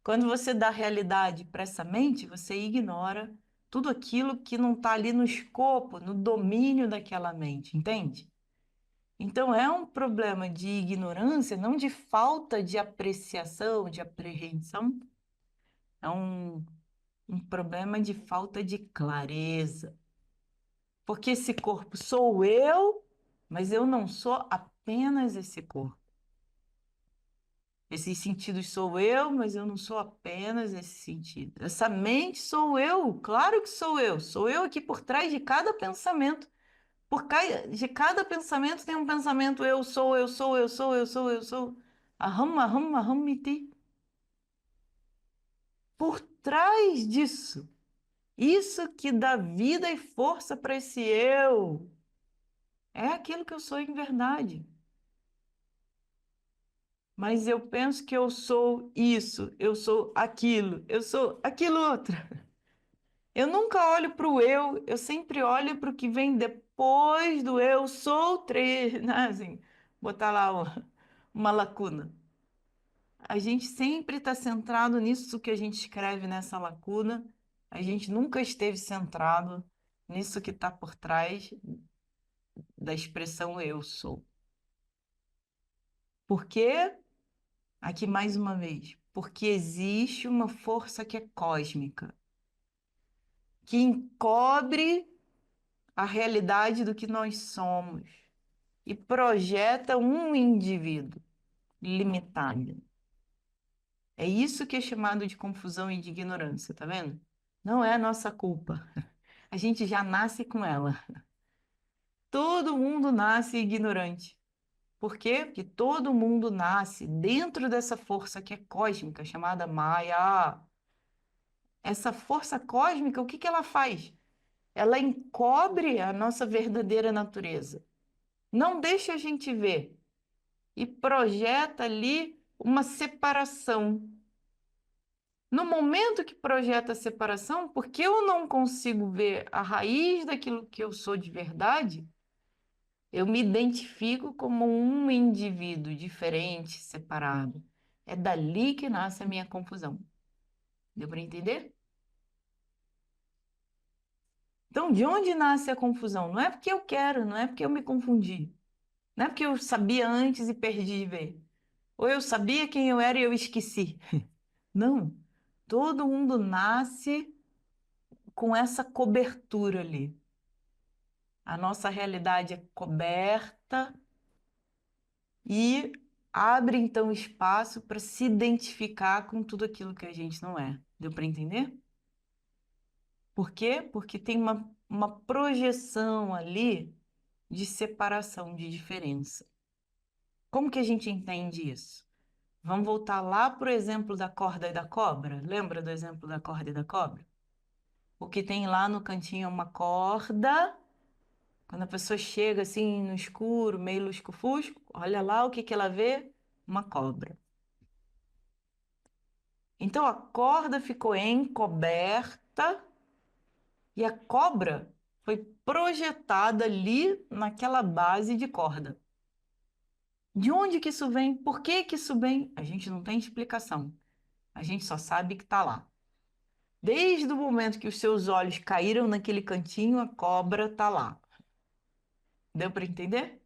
Quando você dá realidade para essa mente, você ignora tudo aquilo que não está ali no escopo, no domínio daquela mente, entende? Então, é um problema de ignorância, não de falta de apreciação, de apreensão, é um problema de falta de clareza. Porque esse corpo sou eu, mas eu não sou apenas esse corpo. Esses sentidos sou eu, mas eu não sou apenas esse sentido. Essa mente sou eu, claro que sou eu. Sou eu aqui por trás de cada pensamento. De cada pensamento tem um pensamento eu sou, eu sou, eu sou, eu sou, eu sou. Aham, aham, aham, miti. Por trás disso, isso que dá vida e força para esse eu, é aquilo que eu sou em verdade. Mas eu penso que eu sou isso, eu sou aquilo outro. Eu nunca olho para o eu sempre olho para o que vem depois do eu sou três, né? Assim, botar lá uma lacuna. A gente sempre está centrado nisso que a gente escreve nessa lacuna. A gente nunca esteve centrado nisso que está por trás da expressão eu sou. Por quê? Aqui mais uma vez. Porque existe uma força que é cósmica, que encobre a realidade do que nós somos e projeta um indivíduo limitado. É isso que é chamado de confusão e de ignorância, tá vendo? Não é nossa culpa. A gente já nasce com ela. Todo mundo nasce ignorante. Por quê? Porque todo mundo nasce dentro dessa força que é cósmica, chamada Maya. Essa força cósmica, o que que ela faz? Ela encobre a nossa verdadeira natureza. Não deixa a gente ver e projeta ali uma separação. No momento que projeta a separação, porque eu não consigo ver a raiz daquilo que eu sou de verdade, eu me identifico como um indivíduo diferente, separado. É dali que nasce a minha confusão. Deu para entender? Então, de onde nasce a confusão? Não é porque eu quero, não é porque eu me confundi. Não é porque eu sabia antes e perdi de ver. Ou eu sabia quem eu era e eu esqueci. Não. Todo mundo nasce com essa cobertura ali. A nossa realidade é coberta e abre então espaço para se identificar com tudo aquilo que a gente não é. Deu para entender? Por quê? Porque tem uma projeção ali de separação, de diferença. Como que a gente entende isso? Vamos voltar lá para o exemplo da corda e da cobra? Lembra do exemplo da corda e da cobra? O que tem lá no cantinho é uma corda. Quando a pessoa chega assim no escuro, meio lusco-fusco, olha lá o que que ela vê? Uma cobra. Então a corda ficou encoberta e a cobra foi projetada ali naquela base de corda. De onde que isso vem? Por que que isso vem? A gente não tem explicação. A gente só sabe que está lá. Desde o momento que os seus olhos caíram naquele cantinho, a cobra está lá. Deu para entender?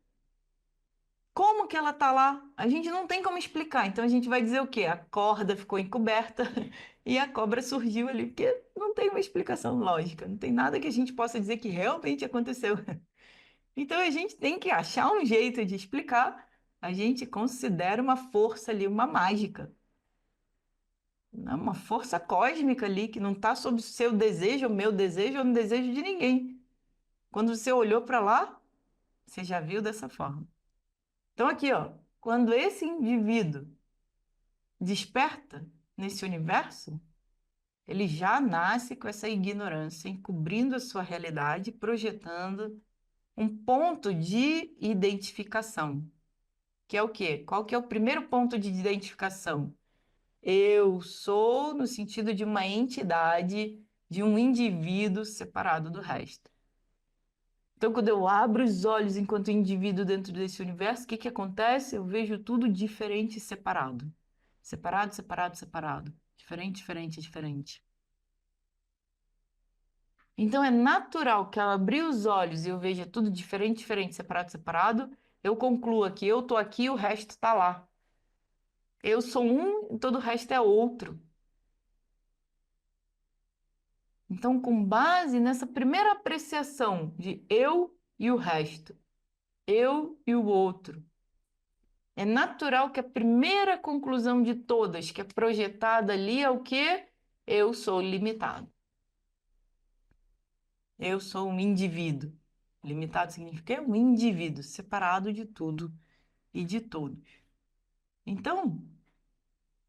Como que ela está lá? A gente não tem como explicar. Então a gente vai dizer o quê? A corda ficou encoberta e a cobra surgiu ali, porque não tem uma explicação lógica, não tem nada que a gente possa dizer que realmente aconteceu. Então a gente tem que achar um jeito de explicar. A gente considera uma força ali, uma mágica, né? Uma força cósmica ali que não está sob o seu desejo, o meu desejo ou o desejo de ninguém. Quando você olhou para lá, você já viu dessa forma. Então aqui, ó, quando esse indivíduo desperta nesse universo, ele já nasce com essa ignorância, encobrindo a sua realidade, projetando um ponto de identificação, que é o quê? Qual que é o primeiro ponto de identificação? Eu sou no sentido de uma entidade, de um indivíduo separado do resto. Então, quando eu abro os olhos enquanto indivíduo dentro desse universo, o que que acontece? Eu vejo tudo diferente e separado. Separado, separado, separado. Diferente, diferente, diferente. Então, é natural que ao abrir os olhos e eu veja tudo diferente, diferente, separado, separado, eu conclua que eu tô aqui e o resto está lá. Eu sou um e todo o resto é outro. Então, com base nessa primeira apreciação de eu e o resto, eu e o outro, é natural que a primeira conclusão de todas que é projetada ali é o quê? Eu sou limitado. Eu sou um indivíduo. Limitado significa um indivíduo separado de tudo e de todos. Então,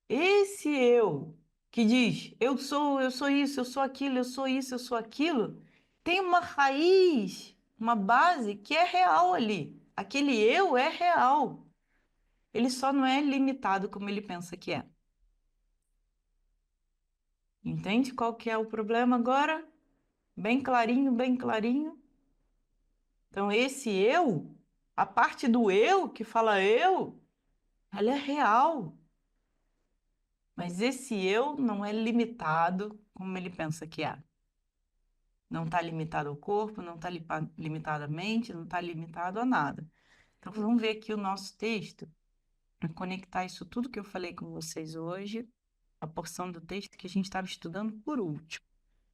esse eu que diz eu sou isso, eu sou aquilo, eu sou isso, eu sou aquilo, tem uma raiz, uma base que é real ali. Aquele eu é real. Ele só não é limitado como ele pensa que é. Entende qual que é o problema agora? Bem clarinho, bem clarinho. Então, esse eu A parte do eu, que fala eu, ela é real. Mas esse eu não é limitado como ele pensa que é. Não está limitado ao corpo, não está limitado à mente, não está limitado a nada. Então, vamos ver aqui o nosso texto, para conectar isso tudo que eu falei com vocês hoje, a porção do texto que a gente estava estudando por último.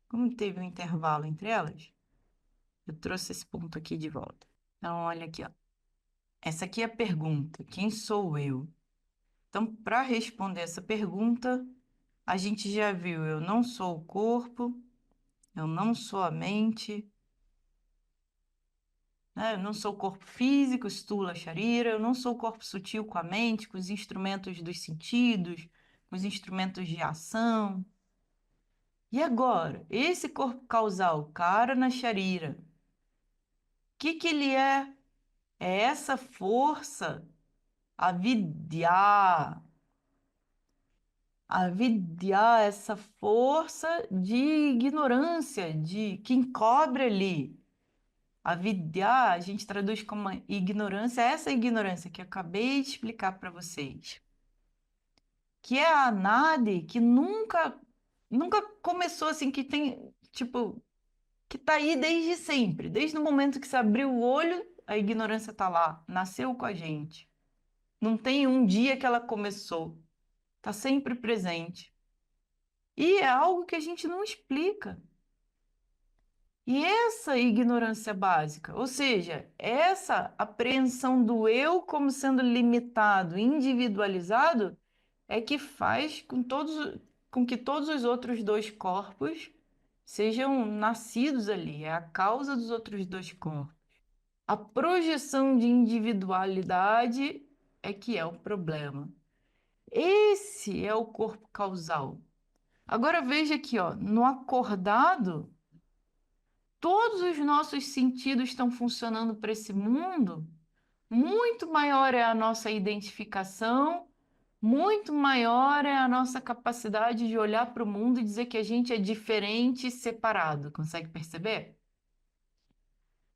Como teve um intervalo entre elas, eu trouxe esse ponto aqui de volta. Então, olha aqui, ó. Essa aqui é a pergunta: quem sou eu? Então, para responder essa pergunta, a gente já viu: eu não sou o corpo, eu não sou a mente, né? Eu não sou o corpo físico, stula, sharira, eu não sou o corpo sutil com a mente, com os instrumentos dos sentidos, com os instrumentos de ação. E agora, esse corpo causal, karana sharira, o que que ele é? É essa força, avidya. Avidya, essa força de ignorância, de que encobre ali. Avidya, a gente traduz como ignorância, essa ignorância que eu acabei de explicar para vocês. Que é a Nadi, que nunca começou assim, que tem, tipo, que tá aí desde sempre. Desde o momento que você abriu o olho, a ignorância tá lá, nasceu com a gente. Não tem um dia que ela começou, tá sempre presente. E é algo que a gente não explica. E essa ignorância básica, ou seja, essa apreensão do eu como sendo limitado, individualizado, é que faz com que todos os outros dois corpos sejam nascidos ali, é a causa dos outros dois corpos. A projeção de individualidade é que é o problema. Esse é o corpo causal. Agora veja aqui, ó, no acordado, todos os nossos sentidos estão funcionando para esse mundo, muito maior é a nossa identificação, muito maior é a nossa capacidade de olhar para o mundo e dizer que a gente é diferente e separado. Consegue perceber?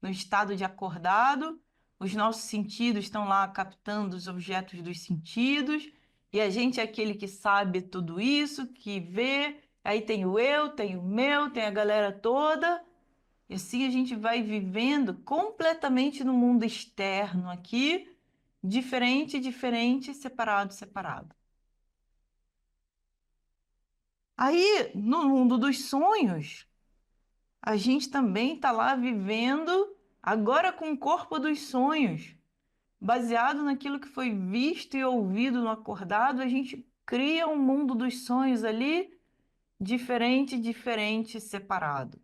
No estado de acordado, os nossos sentidos estão lá captando os objetos dos sentidos, e a gente é aquele que sabe tudo isso, que vê. Aí tem o eu, tem o meu, tem a galera toda. E assim a gente vai vivendo completamente no mundo externo aqui, diferente, diferente, separado, separado. Aí, no mundo dos sonhos, a gente também está lá vivendo, agora com o corpo dos sonhos, baseado naquilo que foi visto e ouvido no acordado, a gente cria um mundo dos sonhos ali, diferente, diferente, separado.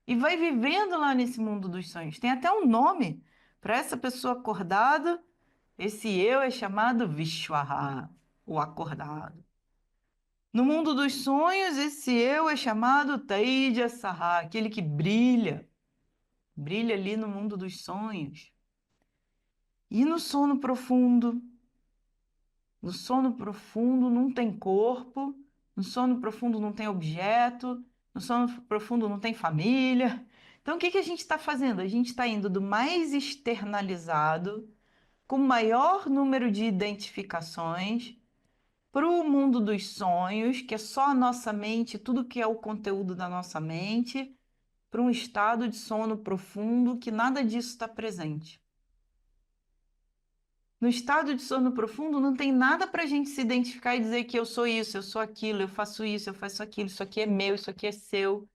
E vai vivendo lá nesse mundo dos sonhos. Tem até um nome para essa pessoa acordada. Esse eu é chamado Vishwaha, o acordado. No mundo dos sonhos, esse eu é chamado Teijasaha, aquele que brilha, brilha ali no mundo dos sonhos. E no sono profundo? No sono profundo não tem corpo, no sono profundo não tem objeto, no sono profundo não tem família. Então, o que que a gente está fazendo? A gente está indo do mais externalizado, com maior número de identificações, para o mundo dos sonhos, que é só a nossa mente, tudo que é o conteúdo da nossa mente, para um estado de sono profundo que nada disso está presente. No estado de sono profundo, não tem nada para a gente se identificar e dizer que eu sou isso, eu sou aquilo, eu faço aquilo, isso aqui é meu, isso aqui é seu.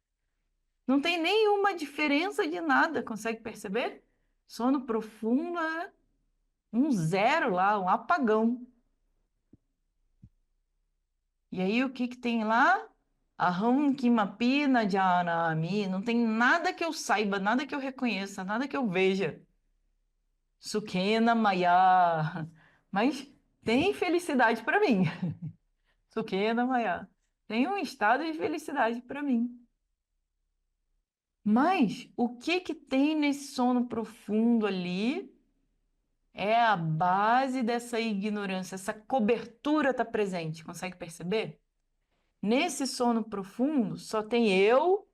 Não tem nenhuma diferença de nada, consegue perceber? Sono profundo é um zero lá, um apagão. E aí o que que tem lá? Aham kimapi na janami. Não tem nada que eu saiba, nada que eu reconheça, nada que eu veja. Sukhena maya. Mas tem felicidade para mim. Sukhena maya. Tem um estado de felicidade para mim. Mas o que que tem nesse sono profundo ali é a base dessa ignorância, essa cobertura está presente, consegue perceber? Nesse sono profundo só tem eu,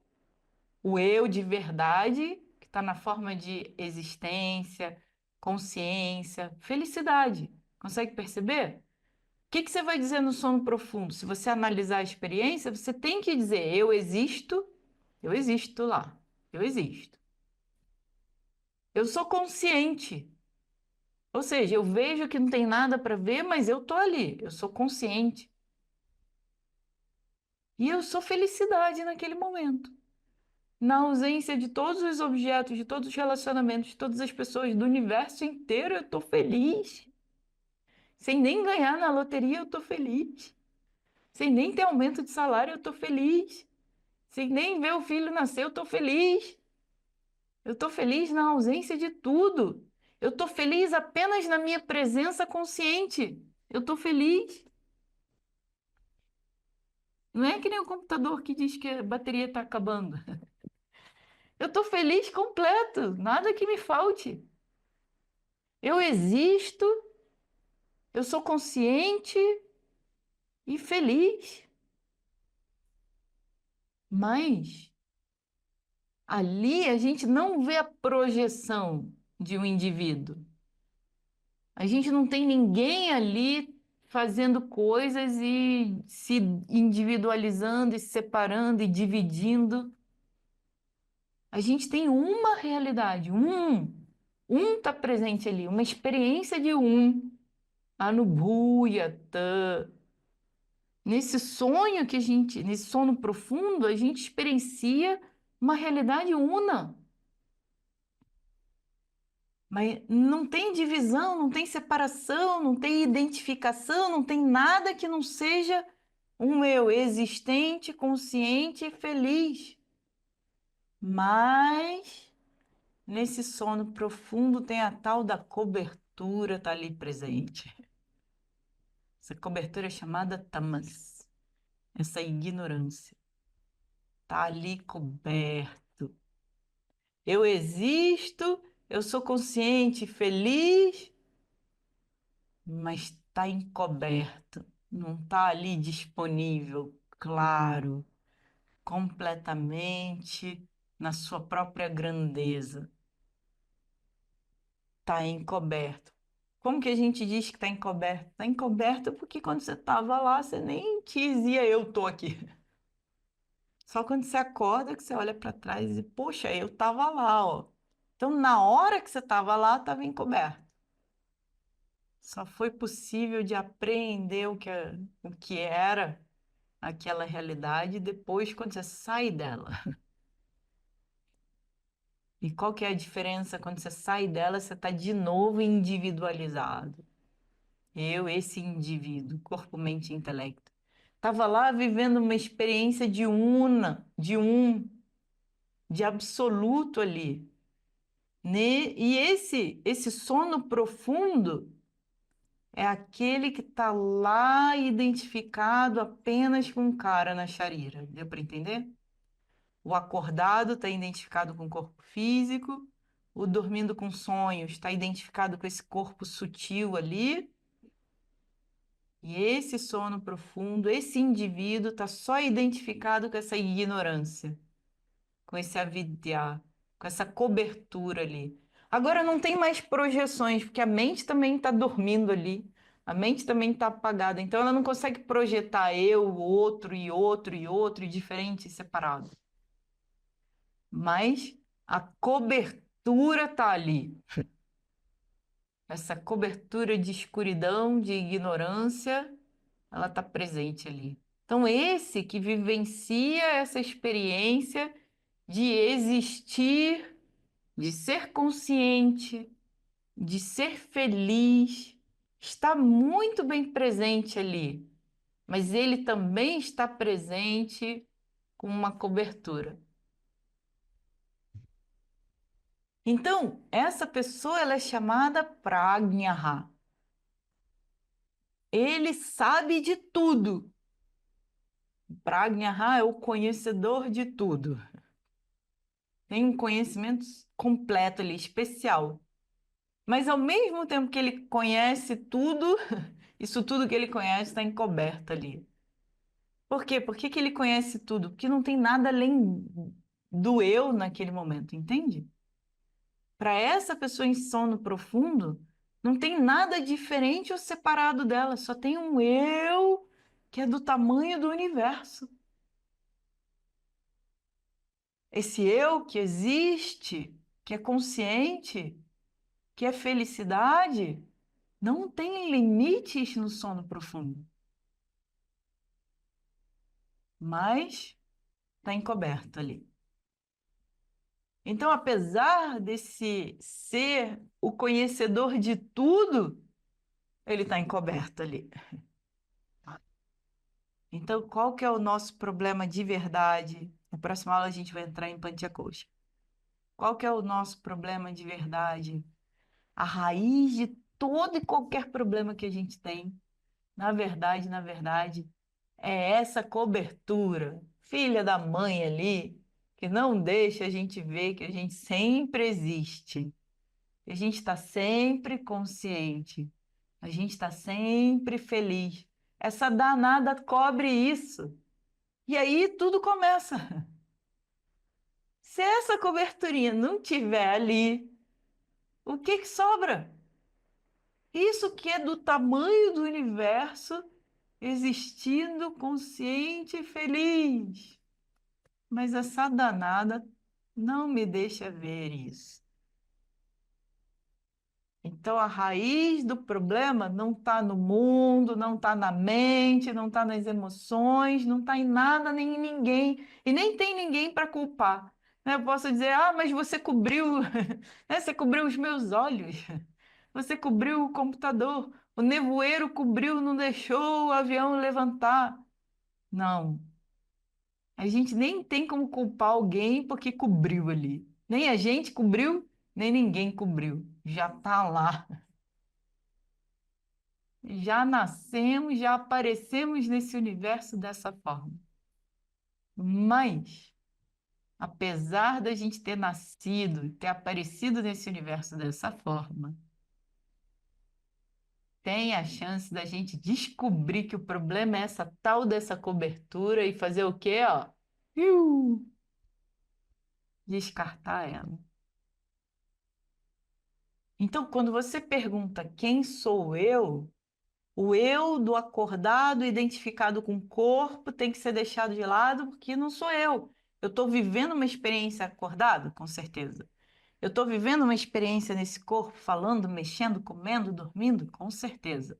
o eu de verdade, que está na forma de existência, consciência, felicidade. Consegue perceber? O que que você vai dizer no sono profundo? Se você analisar a experiência, você tem que dizer: eu existo lá, eu existo. Eu sou consciente. Ou seja, eu vejo que não tem nada para ver, mas eu tô ali, eu sou consciente. E eu sou felicidade naquele momento. Na ausência de todos os objetos, de todos os relacionamentos, de todas as pessoas do universo inteiro, eu tô feliz. Sem nem ganhar na loteria, eu tô feliz. Sem nem ter aumento de salário, eu tô feliz. Sem nem ver o filho nascer, eu tô feliz. Eu tô feliz na ausência de tudo. Eu tô feliz apenas na minha presença consciente. Eu tô feliz. Não é que nem o computador que diz que a bateria está acabando. Eu estou feliz completo, nada que me falte. Eu existo, eu sou consciente e feliz. Mas ali a gente não vê a projeção de um indivíduo. A gente não tem ninguém ali fazendo coisas e se individualizando e se separando e dividindo. A gente tem uma realidade, um está presente ali, uma experiência de um, Anubhuyata. Nesse sonho que a gente, nesse sono profundo, a gente experiencia uma realidade una. Mas não tem divisão, não tem separação, não tem identificação, não tem nada que não seja um eu existente, consciente e feliz. Mas nesse sono profundo tem a tal da cobertura tá ali presente. Essa cobertura é chamada tamas, essa ignorância. Tá ali coberto. Eu existo, eu sou consciente, feliz, mas está encoberto. Não está ali disponível, claro, completamente na sua própria grandeza. Está encoberto. Como que a gente diz que está encoberto? Está encoberto porque quando você estava lá, você nem dizia eu tô aqui. Só quando você acorda que você olha para trás e, poxa, eu estava lá, ó. Então, na hora que você estava lá, estava encoberto. Só foi possível de apreender o que era aquela realidade depois quando você sai dela. E qual que é a diferença? Quando você sai dela, você está de novo individualizado. Eu, esse indivíduo, corpo, mente e intelecto. Estava lá vivendo uma experiência de de absoluto ali. E esse sono profundo é aquele que está lá identificado apenas com o cara na charira. Deu para entender? O acordado está identificado com o corpo físico, o dormindo com sonhos está identificado com esse corpo sutil ali, e esse sono profundo, esse indivíduo está só identificado com essa ignorância, com esse avidya, com essa cobertura ali. Agora não tem mais projeções, porque a mente também está dormindo ali. A mente também está apagada, então ela não consegue projetar eu, outro e outro e outro, e diferente e separado. Mas a cobertura está ali. Essa cobertura de escuridão, de ignorância, ela está presente ali. Então, esse que vivencia essa experiência de existir, de ser consciente, de ser feliz, está muito bem presente ali. Mas ele também está presente com uma cobertura. Então, essa pessoa ela é chamada Prajnaha. Ele sabe de tudo. Prajnaha é o conhecedor de tudo. Tem um conhecimento completo ali, especial. Mas ao mesmo tempo que ele conhece tudo, isso tudo que ele conhece está encoberto ali. Por quê? Por que que ele conhece tudo? Porque não tem nada além do eu naquele momento, entende? Para essa pessoa em sono profundo, não tem nada diferente ou separado dela, só tem um eu que é do tamanho do universo. Esse eu que existe, que é consciente, que é felicidade, não tem limites no sono profundo, mas está encoberto ali. Então, apesar desse ser o conhecedor de tudo, ele está encoberto ali. Então, qual que é o nosso problema de verdade? Na próxima aula a gente vai entrar em Panchakoshi. Qual que é o nosso problema de verdade? A raiz de todo e qualquer problema que a gente tem, na verdade, é essa cobertura, filha da mãe ali, que não deixa a gente ver que a gente sempre existe, que a gente está sempre consciente, a gente está sempre feliz. Essa danada cobre isso. E aí tudo começa. Se essa coberturinha não tiver ali, o que que sobra? Isso que é do tamanho do universo, existindo consciente e feliz. Mas essa danada não me deixa ver isso. Então, a raiz do problema não está no mundo, não está na mente, não está nas emoções, não está em nada nem em ninguém. E nem tem ninguém para culpar. Né? Eu posso dizer, ah, mas você cobriu, né? Você cobriu os meus olhos, você cobriu o computador, o nevoeiro cobriu, não deixou o avião levantar. Não, a gente nem tem como culpar alguém porque cobriu ali. Nem a gente cobriu, nem ninguém cobriu. Já está lá. Já nascemos, já aparecemos nesse universo dessa forma. Mas, apesar da gente ter nascido, ter aparecido nesse universo dessa forma, tem a chance da gente descobrir que o problema é essa tal dessa cobertura e fazer o quê, ó? Descartar ela. Então, quando você pergunta quem sou eu, o eu do acordado identificado com o corpo tem que ser deixado de lado porque não sou eu. Eu estou vivendo uma experiência acordado, com certeza. Eu estou vivendo uma experiência nesse corpo, falando, mexendo, comendo, dormindo, com certeza.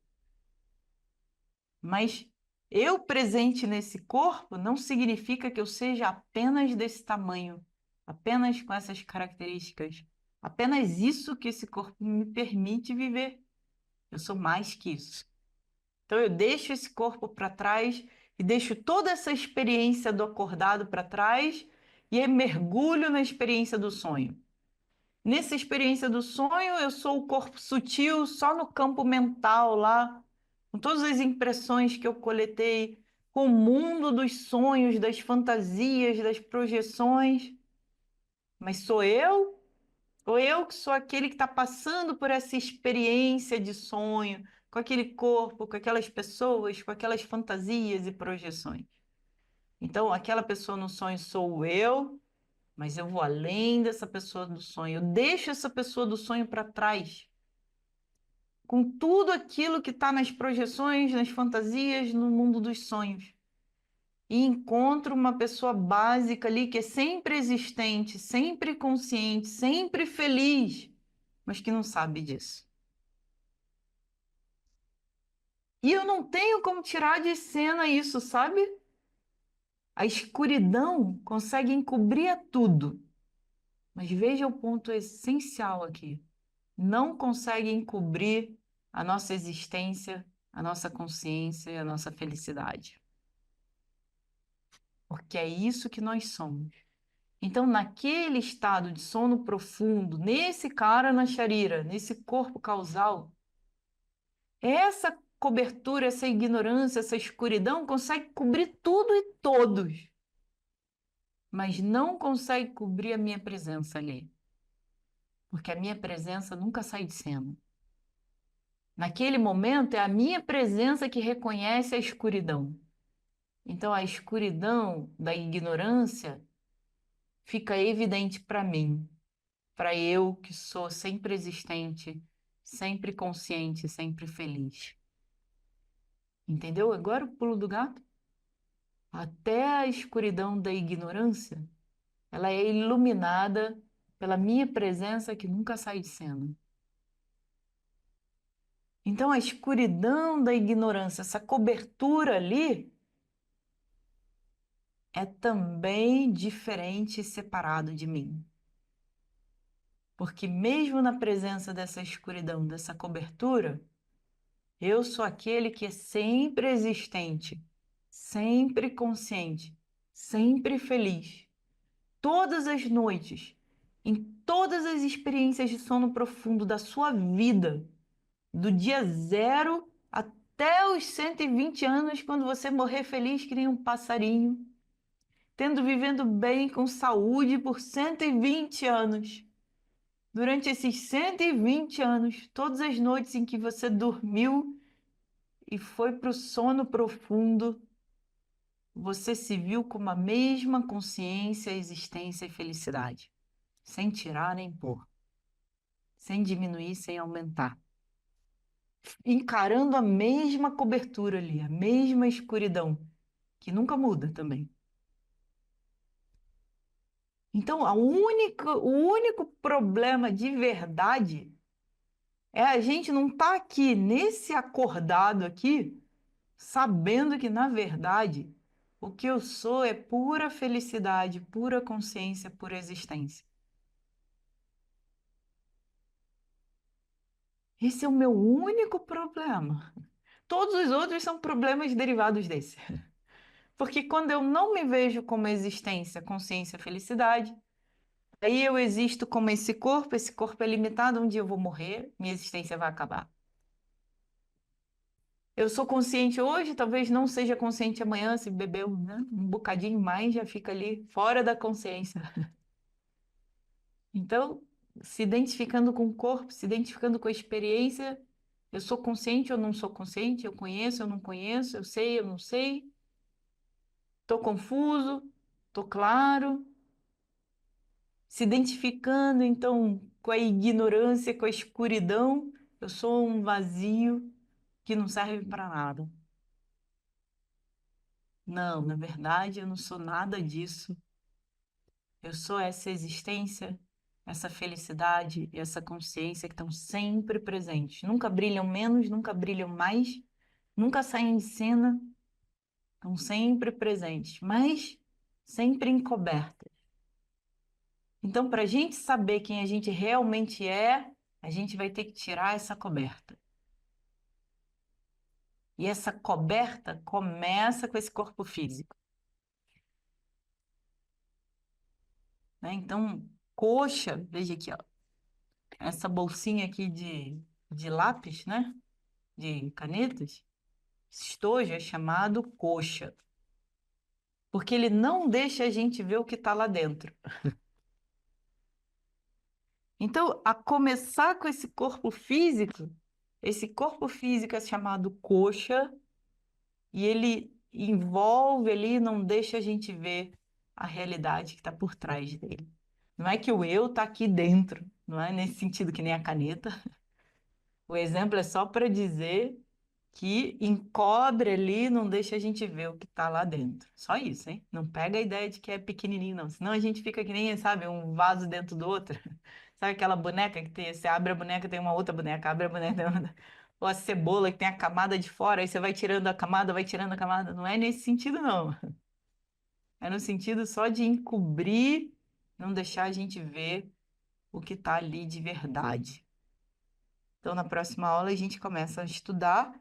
Mas eu presente nesse corpo não significa que eu seja apenas desse tamanho, apenas com essas características. Apenas isso que esse corpo me permite viver. Eu sou mais que isso. Então eu deixo esse corpo para trás e deixo toda essa experiência do acordado para trás e mergulho na experiência do sonho. Nessa experiência do sonho, eu sou o corpo sutil só no campo mental lá, com todas as impressões que eu coletei, com o mundo dos sonhos, das fantasias, das projeções. Mas sou eu? Ou eu que sou aquele que está passando por essa experiência de sonho, com aquele corpo, com aquelas pessoas, com aquelas fantasias e projeções? Então, aquela pessoa no sonho sou eu, mas eu vou além dessa pessoa do sonho. Eu deixo essa pessoa do sonho para trás, com tudo aquilo que está nas projeções, nas fantasias, no mundo dos sonhos. E encontro uma pessoa básica ali que é sempre existente, sempre consciente, sempre feliz, mas que não sabe disso. E eu não tenho como tirar de cena isso, sabe? A escuridão consegue encobrir tudo. Mas veja o ponto essencial aqui. Não consegue encobrir a nossa existência, a nossa consciência e a nossa felicidade. Porque é isso que nós somos. Então, naquele estado de sono profundo, nesse cara na charira, nesse corpo causal, essa cobertura, essa ignorância, essa escuridão consegue cobrir tudo e todos, mas não consegue cobrir a minha presença ali, porque a minha presença nunca sai de cena. Naquele momento é a minha presença que reconhece a escuridão. Então a escuridão da ignorância fica evidente para mim. para eu que sou sempre existente, sempre consciente, sempre feliz. Entendeu? Agora o pulo do gato. Até a escuridão da ignorância, ela é iluminada pela minha presença que nunca sai de cena. Então, a escuridão da ignorância, essa cobertura ali, é também diferente e separado de mim. Porque mesmo na presença dessa escuridão, dessa cobertura, eu sou aquele que é sempre existente, sempre consciente, sempre feliz. Todas as noites, em todas as experiências de sono profundo da sua vida, do dia zero até os 120 anos, quando você morrer feliz que nem um passarinho, vivendo bem, com saúde por 120 anos. Durante esses 120 anos, todas as noites em que você dormiu e foi para o sono profundo, você se viu com a mesma consciência, existência e felicidade, sem tirar nem pôr, sem diminuir, sem aumentar, encarando a mesma cobertura ali, a mesma escuridão, que nunca muda também. Então, o único problema de verdade é a gente não estar aqui, nesse acordado aqui, sabendo que, na verdade, o que eu sou é pura felicidade, pura consciência, pura existência. Esse é o meu único problema. Todos os outros são problemas derivados desse. Porque quando eu não me vejo como existência, consciência, felicidade, aí eu existo como esse corpo é limitado, um dia eu vou morrer, minha existência vai acabar. Eu sou consciente hoje, talvez não seja consciente amanhã, se beber né, um bocadinho mais, já fica ali fora da consciência. Então, se identificando com o corpo, se identificando com a experiência, eu sou consciente ou não sou consciente, eu conheço, eu não conheço, eu sei, eu não sei, estou confuso, estou claro, se identificando então com a ignorância, com a escuridão, eu sou um vazio que não serve para nada. Não, na verdade, eu não sou nada disso. Eu sou essa existência, essa felicidade e essa consciência que estão sempre presentes. Nunca brilham menos, nunca brilham mais, nunca saem de cena, estão sempre presentes, mas sempre encobertas. Então, para a gente saber quem a gente realmente é, a gente vai ter que tirar essa coberta. E essa coberta começa com esse corpo físico, né? Então, coxa, veja aqui, ó, essa bolsinha aqui de lápis, né? De canetas, estojo é chamado coxa, porque ele não deixa a gente ver o que está lá dentro. Então, a começar com esse corpo físico é chamado coxa, e ele envolve ali, não deixa a gente ver a realidade que está por trás dele. Não é que o eu está aqui dentro, não é nesse sentido que nem a caneta. O exemplo é só para dizer que encobre ali, não deixa a gente ver o que está lá dentro. Só isso, hein? Não pega a ideia de que é pequenininho, não. Senão a gente fica que nem, sabe, um vaso dentro do outro. Sabe aquela boneca que tem, você abre a boneca, tem uma outra boneca, abre a boneca, tem uma... Ou a cebola que tem a camada de fora, aí você vai tirando a camada, vai tirando a camada. Não é nesse sentido, não. É no sentido só de encobrir, não deixar a gente ver o que está ali de verdade. Então, na próxima aula, a gente começa a estudar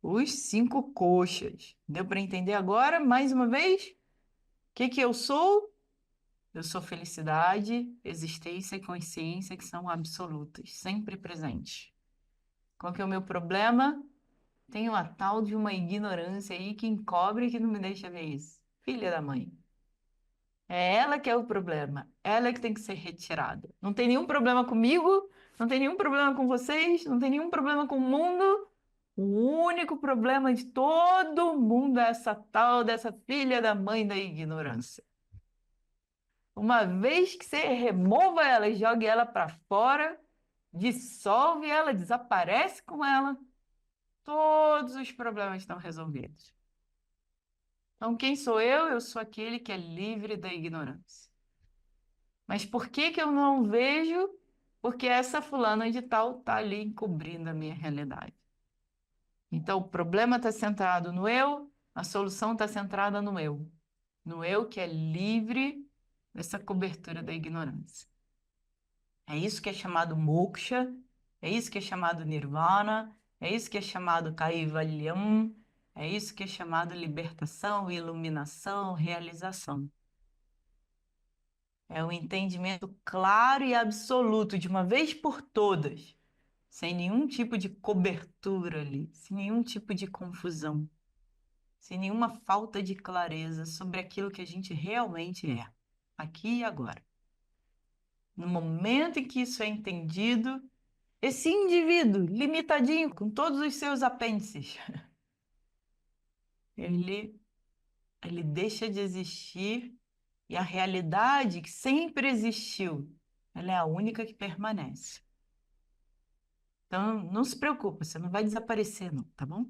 os 5 coxas. Deu para entender agora, mais uma vez? O que que eu sou? Eu sou felicidade, existência e consciência que são absolutas, sempre presentes. Qual que é o meu problema? Tenho a tal de uma ignorância aí que encobre e que não me deixa ver isso. Filha da mãe. É ela que é o problema. Ela é que tem que ser retirada. Não tem nenhum problema comigo, não tem nenhum problema com vocês, não tem nenhum problema com o mundo. O único problema de todo mundo é essa tal dessa filha da mãe da ignorância. Uma vez que você remova ela e jogue ela para fora, dissolve ela, desaparece com ela, todos os problemas estão resolvidos. Então, quem sou eu? Eu sou aquele que é livre da ignorância. Mas por que que eu não vejo? Porque essa fulana de tal está ali encobrindo a minha realidade. Então, o problema está centrado no eu, a solução está centrada no eu. No eu que é livre dessa cobertura da ignorância. É isso que é chamado moksha, é isso que é chamado nirvana, é isso que é chamado kaivalyam, é isso que é chamado libertação, iluminação, realização. É o entendimento claro e absoluto, de uma vez por todas, sem nenhum tipo de cobertura ali, sem nenhum tipo de confusão, sem nenhuma falta de clareza sobre aquilo que a gente realmente é, aqui e agora. No momento em que isso é entendido, esse indivíduo limitadinho, com todos os seus apêndices, ele, ele deixa de existir e a realidade que sempre existiu, ela é a única que permanece. Então, não se preocupa, você não vai desaparecer, não, tá bom?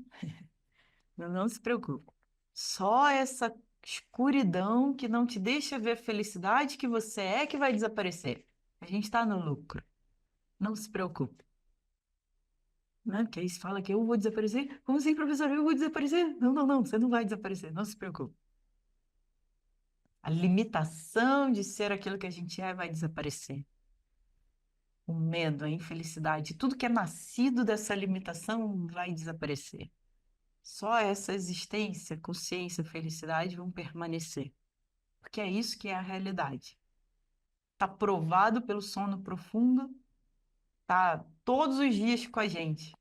Não se preocupe. Só essa escuridão que não te deixa ver a felicidade que você é que vai desaparecer. A gente está no lucro. Não se preocupe. Né? Porque aí se fala que eu vou desaparecer. Como assim, professor? Eu vou desaparecer? Não, não, não, você não vai desaparecer. Não se preocupe. A limitação de ser aquilo que a gente é vai desaparecer. O medo, a infelicidade, tudo que é nascido dessa limitação vai desaparecer. Só essa existência, consciência, felicidade vão permanecer. Porque é isso que é a realidade. Está provado pelo sono profundo, tá todos os dias com a gente.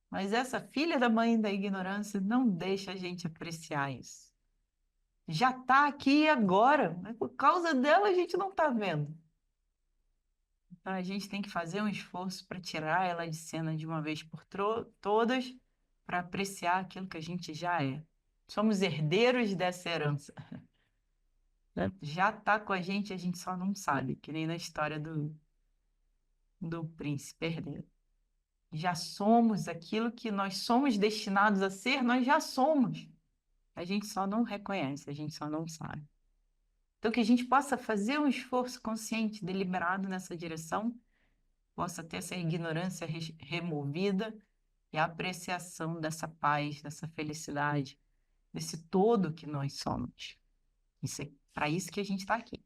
Mas essa filha da mãe da ignorância não deixa a gente apreciar isso. Já está aqui agora, mas por causa dela a gente não está vendo. Então a gente tem que fazer um esforço para tirar ela de cena de uma vez por todas, para apreciar aquilo que a gente já é. Somos herdeiros dessa herança, né? Já está com a gente só não sabe, que nem na história do príncipe herdeiro. Já somos aquilo que nós somos destinados a ser, nós já somos. A gente só não reconhece, a gente só não sabe. Então, que a gente possa fazer um esforço consciente, deliberado nessa direção, possa ter essa ignorância removida e a apreciação dessa paz, dessa felicidade, desse todo que nós somos. Isso é para isso que a gente está aqui.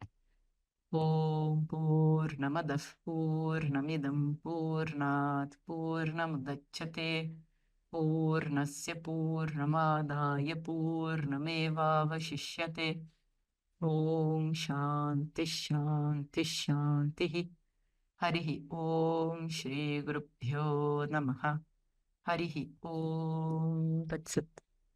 Om Purnamada Purnamidam Purnat Purnamudachyate Purnasya Purnamadaya Purnameva Vashishyate Om Shanti Shanti Shanti Harihi Om Shri Guru Pyo Namaha Harihi Om Tat Sat